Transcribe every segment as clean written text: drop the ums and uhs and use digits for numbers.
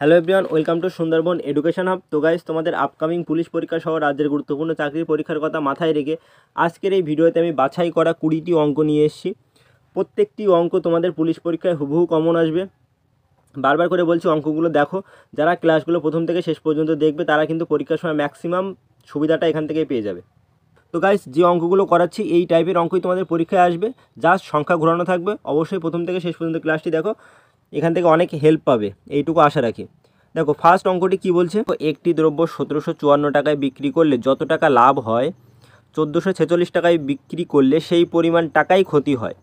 Hello everyone, welcome to Sundarban education hub. তো guys, তোমাদের upcoming police পরীক্ষা সহ রাজ্যের গুরুত্বপূর্ণ চাকরির পরীক্ষার কথা মাথায় রেখে আজকের এই ভিডিওতে আমি বাছাই করা 20টি অঙ্ক নিয়ে এসেছি। প্রত্যেকটি অঙ্ক তোমাদের পুলিশ পরীক্ষায় হুবহু কমন আসবে। বারবার করে বলছি, অঙ্কগুলো দেখো। যারা ক্লাসগুলো প্রথম থেকে শেষ পর্যন্ত দেখবে তারা কিন্তু পরীক্ষার সময় ম্যাক্সিমাম সুবিধাটা এখান থেকে পেয়ে যাবে। তো গাইস, যে অঙ্কগুলো করাচ্ছি এই টাইপের অঙ্কই তোমাদের পরীক্ষায় আসবে, জাস্ট সংখ্যা ঘোরানো থাকবে। অবশ্যই প্রথম থেকে শেষ পর্যন্ত ক্লাসটি দেখো, এখান থেকে অনেক হেল্প পাবে, এইটুকু আশা রাখি। দেখো, ফার্স্ট অঙ্কটি কি বলছে, একটি দ্রব্য 1754 টাকায় বিক্রি করলে যত টাকা লাভ হয় 1446 টাকায় বিক্রি করলে সেই পরিমাণ টাকাই ক্ষতি হয়।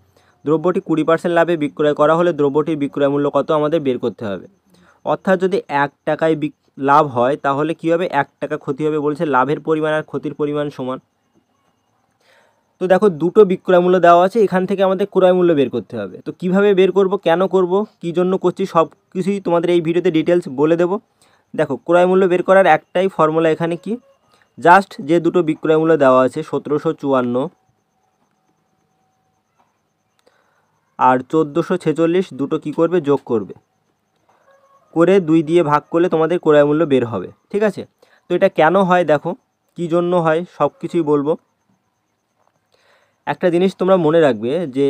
দ্রব্যটি 20% লাভে বিক্রয় করা হলে দ্রব্যটির বিক্রয় মূল্য কত আমাদের বের করতে হবে। অর্থাৎ যদি 1 টাকায় লাভ হয় তাহলে কী হবে, 1 টাকা ক্ষতি হবে। বলছে লাভের পরিমাণ আর ক্ষতির পরিমাণ সমান। তো দেখো, দুটো বিক্রয় মূল্য দেওয়া আছে, এখান থেকে আমাদের ক্রয় মূল্য বের করতে হবে। তো কিভাবে বের করব, কেন করব, কী জন্য করছি, সব কিছুই তোমাদের এই ভিডিওতে ডিটেলস বলে দেবো। দেখো, ক্রয় মূল্য বের করার একটাই ফর্মুলা এখানে, কি জাস্ট যে দুটো বিক্রয় মূল্য দেওয়া আছে 1754 আর 1446, দুটো কি করবে, যোগ করবে, করে 2 দিয়ে ভাগ করলে তোমাদের ক্রয় মূল্য বের হবে। ঠিক আছে? তো এটা কেন হয়, দেখো কী জন্য হয় সব কিছুই বলবো। একটা জিনিস তোমরা মনে রাখবে যে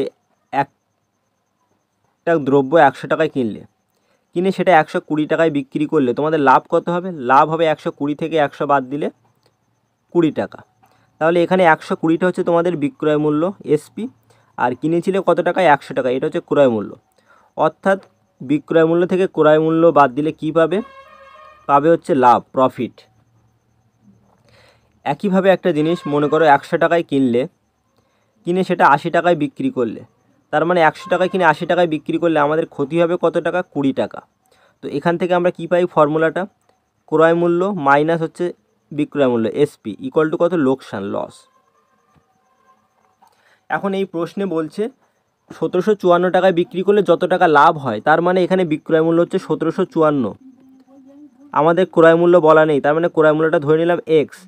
একটা দ্রব্য 100 টাকায় কিনে সেটা 120 টাকায় বিক্রি করলে তোমাদের লাভ কত হবে। লাভ হবে 120 থেকে 100 বাদ দিলে 20 টাকা। তাহলে এখানে 120টা হচ্ছে তোমাদের বিক্রয় মূল্য এসপি, আর কিনেছিলে কত টাকায়, 100 টাকা, এটা হচ্ছে ক্রয় মূল্য। অর্থাৎ বিক্রয় মূল্য থেকে ক্রয় মূল্য বাদ দিলে কি পাবে, পাবে হচ্ছে লাভ, প্রফিট। একইভাবে একটা জিনিস মনে করো, 100 টাকায় কিনে সেটা 80 টাকায় বিক্রি করলে, তার মানে 100 টাকায় কিনে 80 টাকায় বিক্রি করলে আমাদের ক্ষতি হবে কত টাকা, 20 টাকা। তো এখান থেকে আমরা কি পাই, ফর্মুলাটা ক্রয় মূল্য মাইনাস হচ্ছে বিক্রয় মূল্য এসপি ইকুয়াল টু কত, লোকসান, লস। এখন এই প্রশ্নে বলছে 1754 টাকায় বিক্রি করলে যত টাকা লাভ হয়, তার মানে এখানে বিক্রয় মূল্য হচ্ছে 1754, আমাদের ক্রয় মূল্য বলা নেই, তার মানে ক্রয় মূল্যটা ধরে নিলাম এক্স।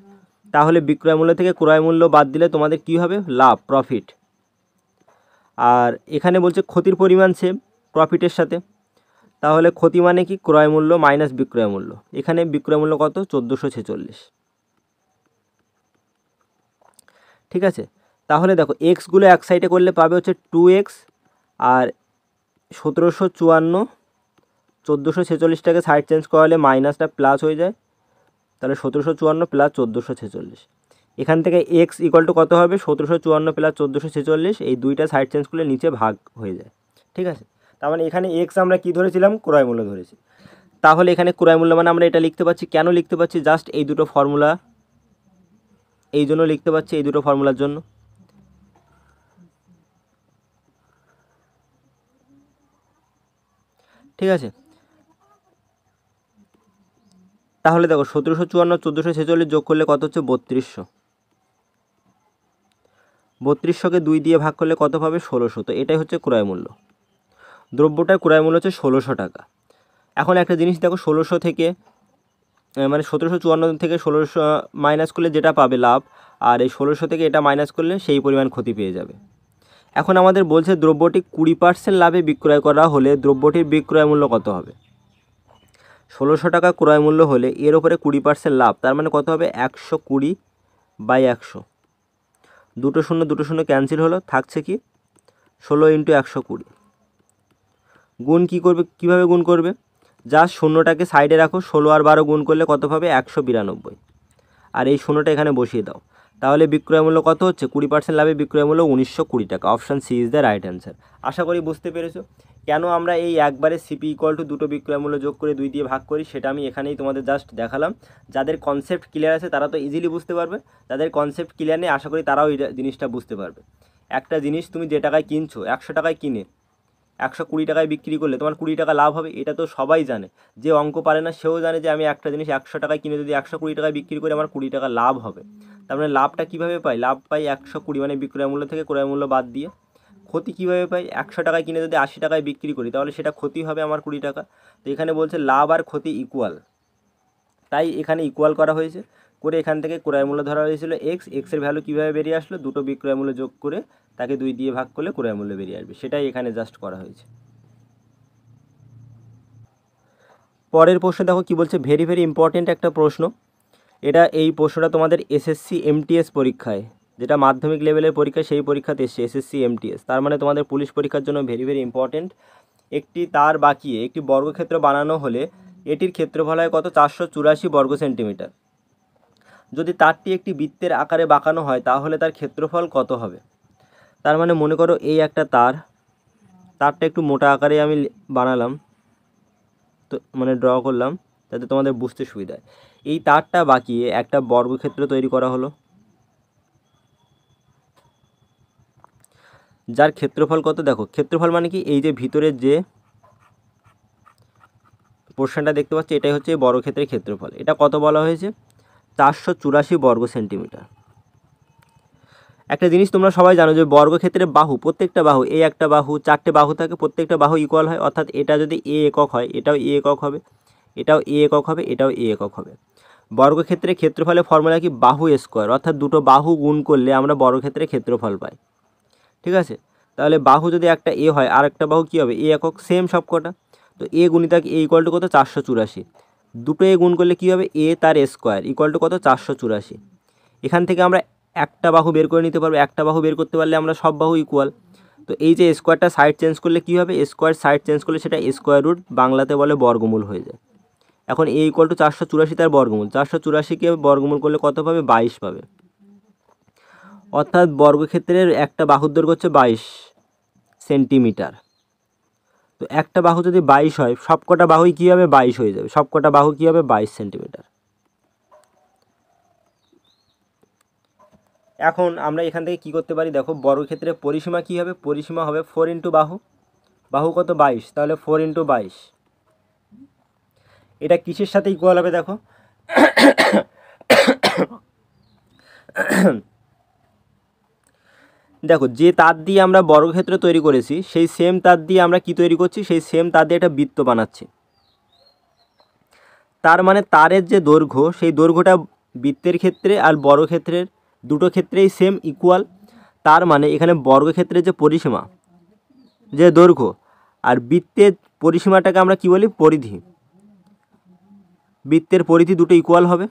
তাহলে বিক্রয় মূল্য থেকে ক্রয় মূল্য বাদ দিলে তোমাদের কি হবে, লাভ, প্রফিট। আর এখানে বলছে ক্ষতির পরিমাণ সেম প্রফিটের সাথে, তাহলে ক্ষতি মানে কি, ক্রয় মূল্য মাইনাস বিক্রয় মূল্য। এখানে বিক্রয় মূল্য কত, 1446। ঠিক আছে? তাহলে দেখো, এক্সগুলো এক সাইডে করলে পাবে হচ্ছে 2x, আর 1754 1446টাকে সাইড চেঞ্জ করালে মাইনাসটা প্লাস হয়ে যায়, তাহলে 1754 প্লাস 1446। এখান থেকে এক্স ইকুয়াল টু কত হবে, 1754 প্লাস 1446, এই দুইটা সাইড চেঞ্জ করলে নিচে ভাগ হয়ে যায়। ঠিক আছে? তার মানে এখানে এক্স আমরা কি ধরেছিলাম, ক্রয় মূল্য ধরেছি। তাহলে এখানে ক্রয় মূল্য মানে আমরা এটা লিখতে পাচ্ছি, কেন লিখতে পাচ্ছি, জাস্ট এই দুটো ফর্মুলা এই জন্য লিখতে পাচ্ছি, এই দুটো ফর্মুলার জন্য। ঠিক আছে? তাহলে দেখো, 1754 1446 যোগ করলে কত হচ্ছে, 3200। 3200কে 2 দিয়ে ভাগ করলে কত পাবে, 1600। তো এটাই হচ্ছে ক্রয় মূল্য। দ্রব্যটার ক্রয় মূল্য হচ্ছে 1600 টাকা। এখন একটা জিনিস দেখো, 1600 থেকে মানে 1754 থেকে 1600 মাইনাস করলে যেটা পাবে লাভ, আর এই 1600 থেকে এটা মাইনাস করলে সেই পরিমাণ ক্ষতি পেয়ে যাবে। এখন আমাদের বলছে দ্রব্যটি 20% লাভে বিক্রয় করা হলে দ্রব্যটির বিক্রয় মূল্য কত হবে। 1600 টাকা ক্রয় মূল্য হলে এর ওপরে 20% লাভ, তার মানে কত হবে, 120/100। দুটো শূন্য ক্যান্সেল হলো, থাকছে কি, 16 × 120। গুণ কী করবে, কীভাবে গুণ করবে, জাস্ট শূন্যটাকে সাইডে রাখো, 16 আর 12 গুণ করলে কত পাবে, 192, আর এই শূন্যটা এখানে বসিয়ে দাও। তাহলে বিক্রয় মূল্য কত হচ্ছে, 20% লাভে বিক্রয় মূল্য 1920 টাকা। Option C is the right answer. আশা করি বুঝতে পেরেছো কেন আমরা এই একবারে সিপি ইকুয়াল টু দুটো বিক্রয় মূল্য যোগ করে 2 দিয়ে ভাগ করি, সেটা আমি এখানেই তোমাদের জাস্ট দেখালাম। যাদের কনসেপ্ট ক্লিয়ার আছে তারা তো ইজিলি বুঝতে পারবে, যাদের কনসেপ্ট ক্লিয়ার নেই আশা করি তারাও এই জিনিসটা বুঝতে পারবে। একটা জিনিস তুমি যে টাকায় কিনছো, 100 টাকায় কিনে 120 টাকায় বিক্রি করলে তোমার 20 টাকা লাভ হবে, এটা তো সবাই জানে। যে অঙ্ক পারে না সেও জানে যে আমি একটা জিনিস 100 টাকায় কিনে যদি 120 টাকায় বিক্রি করে আমার 20 টাকা লাভ হবে। তার মানে লাভটা কীভাবে পাই, লাভ পাই 120 মানে বিক্রয় মূল্য থেকে ক্রয় মূল্য বাদ দিয়ে। ক্ষতি কীভাবে পাই, 100 টাকায় কিনে যদি 80 টাকায় বিক্রি করি তাহলে সেটা ক্ষতি হবে আমার 20 টাকা। তো এখানে বলছে লাভ আর ক্ষতি ইকুয়াল, তাই এখানে ইকুয়াল করা হয়েছে, করে এখান থেকে ক্রয় মূল্য ধরা হয়েছিল এক্সের ভ্যালু কীভাবে বেরিয়ে আসলো, দুটো বিক্রয় মূল্য যোগ করে তাকে 2 দিয়ে ভাগ করলে ক্রয় মূল্য বেরিয়ে আসবে, সেটাই এখানে জাস্ট করা হয়েছে। পরের প্রশ্ন দেখো কি বলছে, ভেরি ভেরি ইম্পর্টেন্ট একটা প্রশ্ন এটা। এই প্রশ্নটা তোমাদের এসএসসি এমটিএস পরীক্ষায়, যেটা মাধ্যমিক লেভেলের পরীক্ষা সেই পরীক্ষাতে এসছে এসএসসি এমটিএস, তার মানে তোমাদের পুলিশ পরীক্ষার জন্য ভেরি ভেরি ইম্পর্টেন্ট। একটি তার বাঁকিয়ে একটি বর্গক্ষেত্র বানানো হলে এটির ক্ষেত্রফল হয় কত, 484 বর্গ সেন্টিমিটার। যদি তারটি একটি বৃত্তের আকারে বাঁকানো হয় তাহলে তার ক্ষেত্রফল কত হবে। তার মানে মনে করো এই একটা তারটা একটু মোটা আকারে আমি বানালাম, তো মানে ড্র করলাম যাতে তোমাদের বুঝতে সুবিধা হয়। এই তারটা বাঁকিয়ে একটা বর্গক্ষেত্র তৈরি করা হলো, যার ক্ষেত্রফল কত। দেখো ক্ষেত্রফল মানে কি, এই যে ভিতরের যে পোর্শনটা দেখতে পাচ্ছি এটাই হচ্ছে বর্গক্ষেত্রের ক্ষেত্রফল। এটা কত বলা হয়েছে, 484 বর্গ সেন্টিমিটার। একটা জিনিস তোমরা সবাই জানো যে বর্গক্ষেত্রের বাহু, প্রত্যেকটা বাহু, এই একটা বাহু, 4টে বাহু থাকে, প্রত্যেকটা বাহু ইকুয়াল হয়। অর্থাৎ এটা যদি এ একক হয় এটাও এ একক হবে, এটাও এ একক হবে, এটাও এ একক হবে। বর্গক্ষেত্রের ক্ষেত্রফলের ফর্মুলা কি, বাহু স্কোয়ার, অর্থাৎ দুটো বাহু গুণ করলে আমরা বর্গক্ষেত্রের ক্ষেত্রফল পাই। ঠিক আছে, তাহলে বাহু যদি একটা এ হয় আর একটা বাহু কী হবে, এ একক, সেম সব কটা। তো এ গুণিতক এ ইকুয়াল টু কত, 484। দুটো এ গুণ করলে কী হবে, এ তার স্কোয়ার ইকুয়াল টু কত, 484। এখান থেকে আমরা একটা বাহু বের করে নিতে পারবো, একটা বাহু বের করতে পারলে আমরা সব বাহু ইকুয়াল। তো এই যে স্কোয়ারটা সাইড চেঞ্জ করলে কী হবে, স্কোয়ার সাইড চেঞ্জ করলে সেটা স্কোয়ার রুট, বাংলাতে বলে বর্গমূল হয়ে যায়। এখন এ ইকুয়াল টু 484 তার বর্গমূল, 484কে বর্গমূল করলে কত পাবে, 22 পাবে। অর্থাৎ বর্গক্ষেত্রের একটা বাহুর দৈর্ঘ্য হচ্ছে 22 সেন্টিমিটার। তো একটা বাহু যদি 22 হয়, সবকটা বাহুই কী হবে, 22 হয়ে যাবে, সবকটা বাহু কী হবে, 22 সেন্টিমিটার। এখন আমরা এখান থেকে কী করতে পারি, দেখো বর্গক্ষেত্রের পরিসীমা কী হবে, পরিসীমা হবে 4 ইন্টু বাহু, বাহু কত, 22, তাহলে 4 ইন্টু 22। এটা কিসের সাথে ইকুয়াল হবে, দেখো দেখো যে তার দিয়ে আমরা বর্গক্ষেত্র তৈরি করেছি সেই সেম তার দিয়ে আমরা কি তৈরি করছি, সেই সেম তার দিয়ে একটা বৃত্ত বানাচ্ছি। তার মানে তারের যে দৈর্ঘ্য, সেই দৈর্ঘ্যটা বৃত্তের ক্ষেত্রে আর বর্গক্ষেত্রের দুটো ক্ষেত্রেই সেম ইকুয়াল। তার মানে এখানে বর্গক্ষেত্রের যে পরিসীমা, যে দৈর্ঘ্য, আর বৃত্তের পরিসীমাটাকে আমরা কি বলি, পরিধি। বৃত্তের পরিধি দুটো ইকুয়াল হবে,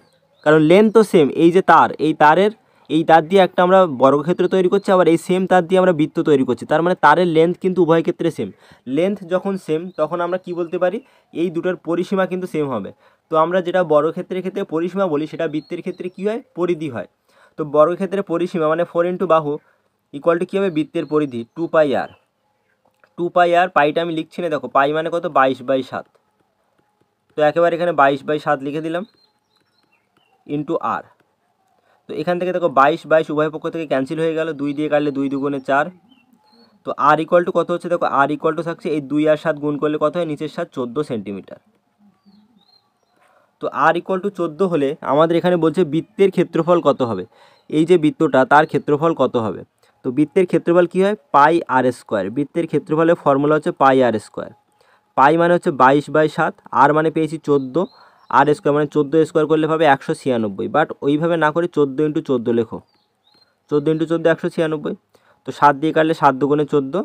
কারণ লেন্থ তো সেম। এই যে তার, এই তার দিয়ে একটা আমরা বর্গক্ষেত্র তৈরি করছি, আবার এই সেম তার দিয়ে আমরা বৃত্ত তৈরি করছি। তার মানে তারের লেন্থ কিন্তু উভয় ক্ষেত্রে সেম। লেন্থ যখন সেম তখন আমরা কি বলতে পারি, এই দুটোর পরিসীমা কিন্তু সেম হবে। তো আমরা যেটা বর্গক্ষেত্রের ক্ষেত্রে পরিসীমা বলি সেটা বৃত্তের ক্ষেত্রে কী হয়, পরিধি হয়। তো বর্গক্ষেত্রের পরিসীমা মানে 4 ইন্টু বাহু ইকুয়াল টু কী হবে, বৃত্তের পরিধি 2πr। 2πr, পাইটা আমি লিখছি না, দেখো পাই মানে কত, 22/7। তো একেবারে এখানে 22/7 লিখে দিলাম ইন্টু আর। তো এখান থেকে দেখো 22 উভয় পক্ষ থেকে ক্যান্সেল হয়ে গেল, 2 দিয়ে কাটলে 2 দুগুণে 4। তো আর ইকুয়াল টু কত হচ্ছে, দেখো আর ইকুয়াল টু থাকছে এই 2 আর 7 গুণ করলে কত হয়, নিচের 7 14 সেন্টিমিটার। তো আর ইকুয়াল টু 14 হলে আমাদের এখানে বলছে বৃত্তের ক্ষেত্রফল কত হবে। এই যে বৃত্তটা তার ক্ষেত্রফল কত হবে। তো বৃত্তের ক্ষেত্রফল কী হয়, পাই আর স্কোয়ার। বৃত্তের ক্ষেত্রফলের ফর্মুলা হচ্ছে পাই আর স্কোয়ার। পাই মানে হচ্ছে 22/7, আর মানে পেয়েছি 14, আর স্কোয়ার মানে 14 স্কোয়ার করলে পাবে 196। বাট ওইভাবে না করে 14 ইন্টু 14 লেখো, 14 ইন্টু 14 196। তো 7 দিয়ে কাটলে 7 দুগুণে 14,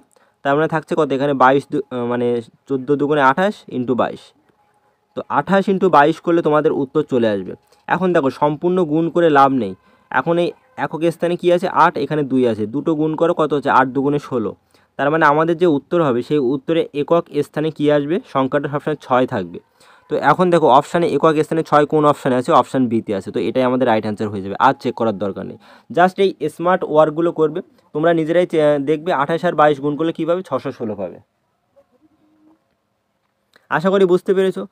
তার মানে থাকছে কত, এখানে 22 মানে 14 দুগুণে 28 ইন্টু 22। তো 28 ইন্টু 22 করলে তোমাদের উত্তর চলে আসবে। এখন দেখো সম্পূর্ণ গুণ করে লাভ নেই, এখন এই একক স্থানে কী আছে, 8, এখানে 2 আছে, দুটো গুণ করো কত হচ্ছে, 8 দুগুণে 16। তার মানে আমাদের যে উত্তর হবে সেই উত্তরে একক স্থানে কী আসবে, সংখ্যাটা সবসময় 6 থাকবে। তো এখন দেখো অপশানে একক স্থানে 6 কোন অপশানে আছে, অপশান বিতে আছে। তো এটাই আমাদের রাইট অ্যান্সার হয়ে যাবে, আর চেক করার দরকার নেই। জাস্ট এই স্মার্ট ওয়ার্কগুলো করবে, তোমরা নিজেরাই দেখবে 28 আর 22 গুণ করলে কী পাবে, 616 পাবে। আশা করি বুঝতে পেরেছো।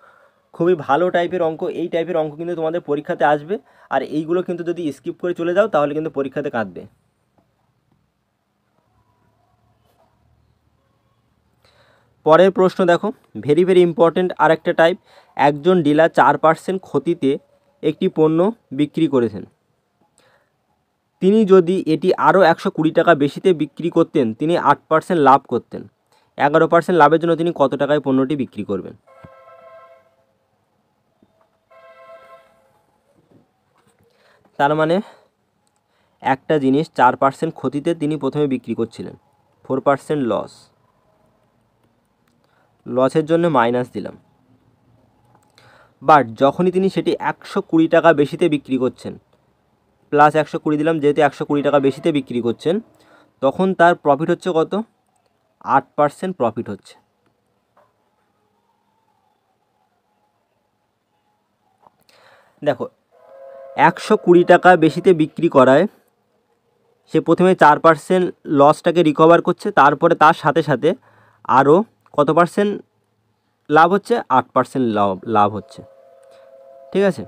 খুবই ভালো টাইপের অঙ্ক, এই টাইপের অঙ্ক কিন্তু তোমাদের পরীক্ষাতে আসবে। আর এইগুলো কিন্তু যদি স্কিপ করে চলে যাও তাহলে কিন্তু পরীক্ষাতে কাঁদবে। পরের প্রশ্ন দেখো, ভেরি ভেরি ইম্পর্টেন্ট আর একটা টাইপ। একজন ডিলার 4% ক্ষতিতে একটি পণ্য বিক্রি করেছেন। তিনি যদি এটি আরও 120 টাকা বেশিতে বিক্রি করতেন তিনি 8% লাভ করতেন। 11% লাভের জন্য তিনি কত টাকায় পণ্যটি বিক্রি করবেন। তার মানে একটা জিনিস 4% ক্ষতিতে তিনি প্রথমে বিক্রি করছিলেন, 4% লসের জন্য মাইনাস দিলাম। বাট যখনই তিনি সেটি 120 টাকা বেশিতে বিক্রি করছেন, প্লাস 120 দিলাম, যেহেতু 120 টাকা বেশিতে বিক্রি করছেন, তখন তার প্রফিট হচ্ছে কত? 8% প্রফিট হচ্ছে। দেখো, 120 টাকা বেশিতে বিক্রি করায় সে প্রথমে 4% লসটাকে রিকভার করছে, তারপরে তার সাথে সাথে আরও কত পার্সেন্ট লাভ হচ্ছে? 8% লাভ হচ্ছে। ঠিক আছে,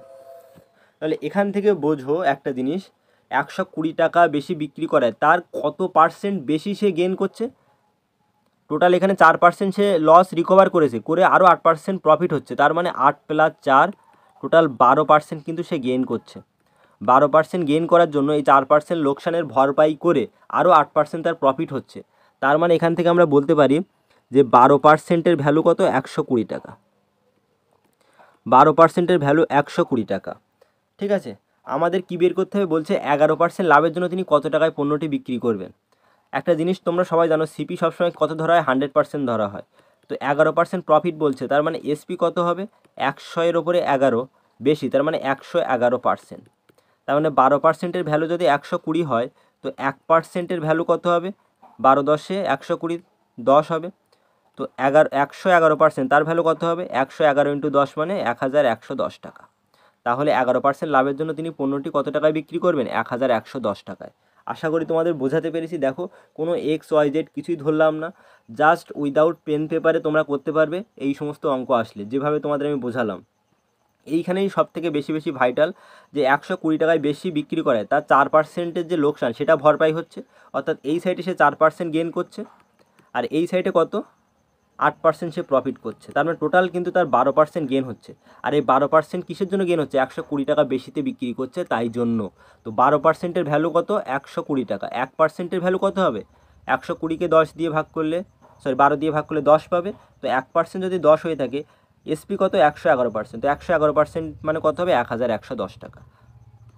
তাহলে এখান থেকে বোঝো একটা জিনিস, 120 টাকা বেশি বিক্রি করায় তার কত পার্সেন্ট বেশি সে গেন করছে। টোটাল এখানে 4% সে লস রিকভার করেছে, করে আরও 8% প্রফিট হচ্ছে, তার মানে 8 + 4 টোটাল 12% কিন্তু সে গেইন করছে। 12% গেইন করার জন্য এই 4% লোকসানের ভরপাই করে আরও 8% তার প্রফিট হচ্ছে। তার মানে এখান থেকে আমরা বলতে পারি যে 12%-এর ভ্যালু কত? 120 টাকা। 12%-এর ভ্যালু 120 টাকা। ঠিক আছে, আমাদের কী বের করতে হবে? বলছে 11% লাভের জন্য তিনি কত টাকায় পণ্যটি বিক্রি করবেন। একটা জিনিস তোমরা সবাই জানো, সিপি সবসময় কত ধরা হয়? 100% ধরা হয়। তো 11% প্রফিট বলছে, তার মানে এসপি কত হবে? 100-এর ওপরে 11 বেশি, তার মানে 111%। তার মানে 12%-এর ভ্যালু যদি 120 হয়, তো 1%-এর ভ্যালু কত হবে? 12 10-এ 120 10 হবে। তো 111%, তার ভ্যালু কত হবে? 111 × 10 মানে 1110 টাকা। তাহলে 11% লাভের জন্য তিনি পণ্যটি কত টাকায় বিক্রি করবেন? 1110 টাকায়। আশা করি তোমাদের বোঝাতে পেরেছি। দেখো, কোনো XYZ কিছুই ধরলাম না, জাস্ট উইদাউট পেন পেপারে তোমরা করতে পারবে এই সমস্ত অঙ্ক আসলে, যেভাবে তোমাদের আমি বোঝালাম। এইখানেই সব থেকে বেশি বেশি ভাইটাল, যে 120 টাকায় বেশি বিক্রি করায় তার 4%-এর যে লোকসান সেটা ভরপাই হচ্ছে, অর্থাৎ এই সাইডে সে 4% গেইন করছে, আর এই সাইডে কত? 8% সে প্রফিট করছে। তার মানে টোটাল কিন্তু তার 12% গেন হচ্ছে। আর এই 12% কিসের জন্য গেন হচ্ছে? 120 টাকা বেশিতে বিক্রি করছে তাই জন্য। তো 12%-এর ভ্যালু কত? 120 টাকা। 1%-এর ভ্যালু কত হবে? 120-কে 10 দিয়ে ভাগ করলে, 12 দিয়ে ভাগ করলে 10 পাবে। তো 1% যদি 10 হয়ে থাকে, এসপি কত? 111%। তো 111% মানে কত হবে? 1110 টাকা।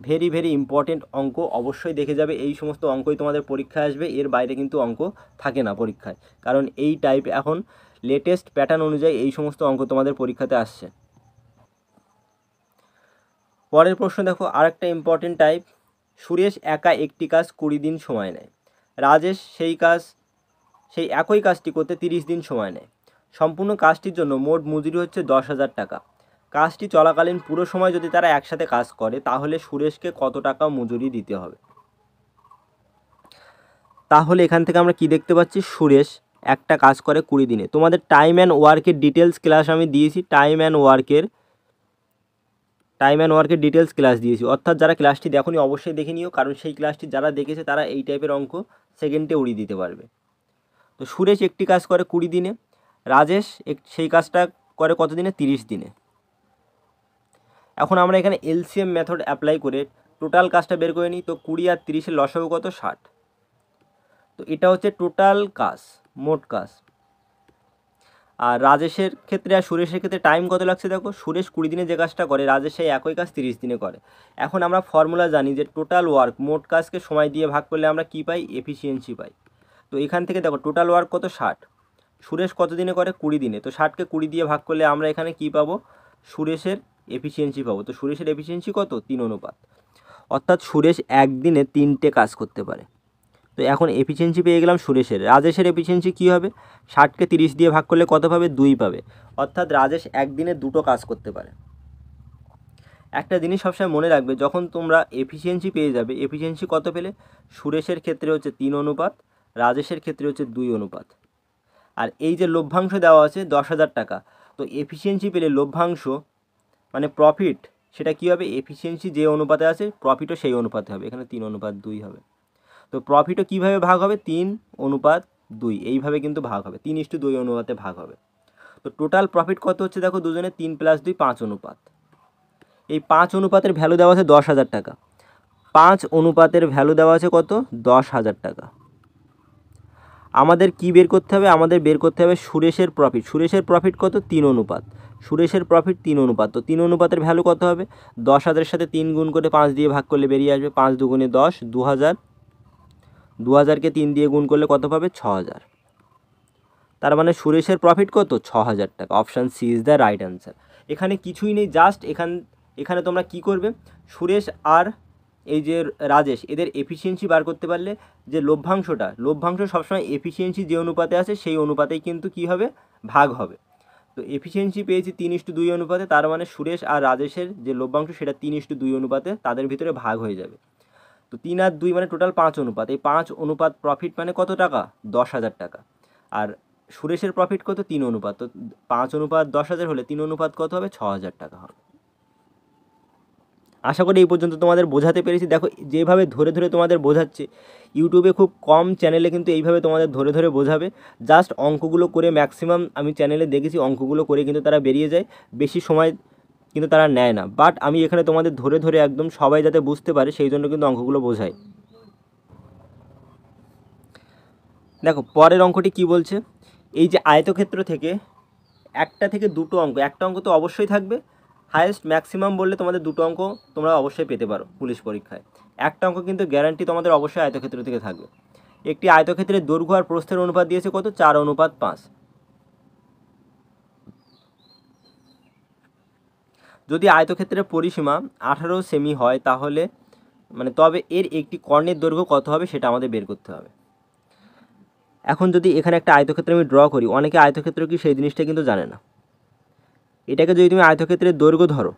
ভেরি ভেরি ইম্পর্টেন্ট অঙ্ক, অবশ্যই দেখে যাবে। এই সমস্ত অঙ্কই তোমাদের পরীক্ষায় আসবে, এর বাইরে কিন্তু অঙ্ক থাকে না পরীক্ষায়, কারণ এই টাইপ এখন লেটেস্ট প্যাটার্ন অনুযায়ী এই সমস্ত অঙ্ক তোমাদের পরীক্ষাতে আসছে। পরের প্রশ্ন দেখো, আরেকটা ইম্পর্টেন্ট টাইপ। সুরেশ একা একটি কাজ 20 দিন সময় নেয়, রাজেশ সেই একই কাজটি করতে 30 দিন সময় নেয়। সম্পূর্ণ কাজটির জন্য মোট মজুরি হচ্ছে 10,000 টাকা। কাজটি চলাকালীন পুরো সময় যদি তারা একসাথে কাজ করে, তাহলে সুরেশকে কত টাকা মজুরি দিতে হবে? তাহলে এখান থেকে আমরা কি দেখতে পাচ্ছি? সুরেশ একটা কাজ করে 20 দিনে। তোমাদের টাইম অ্যান্ড ওয়ার্কের ডিটেলস ক্লাস আমি দিয়েছি, টাইম অ্যান্ড ওয়ার্কের ডিটেলস ক্লাস দিয়েছি, অর্থাৎ যারা ক্লাসটি দেখোনি অবশ্যই দেখে নিও, কারণ সেই ক্লাসটি যারা দেখেছে তারা এই টাইপের অঙ্ক সেকেন্ডে উড়িয়ে দিতে পারবে। তো সুরেশ একটি কাজ করে 20 দিনে, রাজেশ সেই কাজটা করে কত দিনে? 30 দিনে। এখন আমরা এখানে এলসিএম মেথড অ্যাপ্লাই করে টোটাল কাজটা বের করে নিই। তো 20 আর 30-এর লসাগু কত? 60। তো এটা হচ্ছে টোটাল কাজ, মোট কাজ। আর রাজেশের ক্ষেত্রে আর সুরেশের ক্ষেত্রে টাইম কত লাগছে দেখো। সুরেশ 20 দিনে যে কাজটা করে, রাজেশ সেই একই কাজ 30 দিনে করে। এখন আমরা ফর্মুলা জানি যে টোটাল ওয়ার্ক, মোট কাজকে সময় দিয়ে ভাগ করলে আমরা কি পাই? এফিসিয়েন্সি পাই। তো এখান থেকে দেখো টোটাল ওয়ার্ক কত? 60। সুরেশ কত দিনে করে? 20 দিনে। তো 60-কে 20 দিয়ে ভাগ করলে আমরা এখানে কি পাবো? সুরেশের এফিসিয়েন্সি পাবো। তো সুরেশের এফিসিয়েন্সি কত? 3 অনুপাত। অর্থাৎ সুরেশ একদিনে 3টে কাজ করতে পারে। তো এখন এফিসিয়েন্সি পেয়ে গেলাম সুরেশের। রাজেশের এফিসিয়েন্সি কী হবে? 60-কে 30 দিয়ে ভাগ করলে কত পাবে? 2 পাবে। অর্থাৎ রাজেশ একদিনে 2টো কাজ করতে পারে। একটা জিনিস সবসময় মনে রাখবে, যখন তোমরা এফিসিয়েন্সি পেয়ে যাবে, এফিসিয়েন্সি কত পেলে? সুরেশের ক্ষেত্রে হচ্ছে 3 অনুপাত, রাজেশের ক্ষেত্রে হচ্ছে 2 অনুপাত। আর এই যে লভ্যাংশ দেওয়া আছে 10,000 টাকা, তো এফিসিয়েন্সি পেলে লভ্যাংশ মানে প্রফিট, সেটা কী হবে? এফিসিয়েন্সি যে অনুপাতে আছে প্রফিটও সেই অনুপাতে হবে। এখানে 3:2 হবে। তো প্রফিটও কীভাবে ভাগ হবে? 3:2, এইভাবে কিন্তু ভাগ হবে, 3:2 অনুপাতে ভাগ হবে। তো টোটাল প্রফিট কত হচ্ছে দেখো, দুজনে 3 + 2 5 অনুপাত। এই 5 অনুপাতের ভ্যালু দেওয়া আছে 10,000 টাকা। 5 অনুপাতের ভ্যালু দেওয়া আছে কত? 10,000 টাকা। আমাদের কি বের করতে হবে? আমাদের বের করতে হবে সুরেশের প্রফিট। সুরেশের প্রফিট কত? 3 অনুপাত। সুরেশের প্রফিট 3 অনুপাত। তো 3 অনুপাতের ভ্যালু কত হবে? 10,000-এর সাথে 3 গুণ করে 5 দিয়ে ভাগ করলে বেরিয়ে আসবে 5 দুগুণে 10, 2,000। 2,000-কে 3 দিয়ে গুণ করলে কত পাবে? 6,000। তার মানে সুরেশের প্রফিট কত? 6,000 টাকা। Option C is the right answer. এখানে কিছুই নেই, জাস্ট এখানে তোমরা কি করবে, সুরেশ আর এই যে রাজেশ এদের এফিসিয়েন্সি বার করতে পারলে যে লভ্যাংশ সবসময় এফিসিয়েন্সি যে অনুপাতে আছে সেই অনুপাতেই কিন্তু কি হবে, ভাগ হবে। তো এফিসিয়েন্সি পেয়েছি 3:2 অনুপাতে, তার মানে সুরেশ আর রাজেশের যে লভ্যাংশ সেটা 3:2 অনুপাতে তাদের ভিতরে ভাগ হয়ে যাবে। তো 3 আর 2 মানে টোটাল 5 অনুপাত। এই 5 অনুপাত প্রফিট মানে কত টাকা? 10,000 টাকা। আর সুরেশের প্রফিট কত? 3 অনুপাত। তো 5 অনুপাত 10,000 হলে 3 অনুপাত কত হবে? 6,000 টাকা হবে। আশা করি এই পর্যন্ত তোমাদের বোঝাতে পেরেছি। দেখো যেভাবে ধরে ধরে তোমাদের বোঝাচ্ছে, ইউটিউবে খুব কম চ্যানেলে কিন্তু এইভাবে তোমাদের ধরে ধরে বোঝাবে। জাস্ট অঙ্কগুলো করে ম্যাক্সিমাম আমি চ্যানেলে দেখেছি অঙ্কগুলো করে কিন্তু তারা বেরিয়ে যায়, বেশি সময় কিন্তু তারা নেয় না। বাট আমি এখানে তোমাদের ধরে ধরে একদম সবাই যাতে বুঝতে পারে সেই জন্য কিন্তু অঙ্কগুলো বোঝাই। দেখো পরের অঙ্কটি কি বলছে, এই যে আয়তক্ষেত্র থেকে একটা থেকে দুটো অঙ্ক, একটা অঙ্ক তো অবশ্যই থাকবে, হায়েস্ট ম্যাক্সিমাম বললে তোমাদের দুটো অঙ্ক তোমরা অবশ্যই পেতে পারো পুলিশ পরীক্ষায়। একটা অঙ্ক কিন্তু গ্যারান্টি তোমাদের অবশ্যই আয়তক্ষেত্র থেকে থাকবে। একটি আয়তক্ষেত্রের দৈর্ঘ্য আর প্রস্থের অনুপাত দিয়েছে কত? 4:5। যদি আয়তক্ষেত্রের পরিসীমা 18 সেমি হয় তাহলে তবে এর একটি কর্ণের দৈর্ঘ্য কত হবে সেটা আমাদের বের করতে হবে। এখন যদি এখানে একটা আয়তক্ষেত্র আমি ড্র করি, অনেকে আয়তক্ষেত্র কি সেই জিনিসটা কিন্তু জানে না। এটাকে যদি তুমি আয়তক্ষেত্রের দৈর্ঘ্য ধরো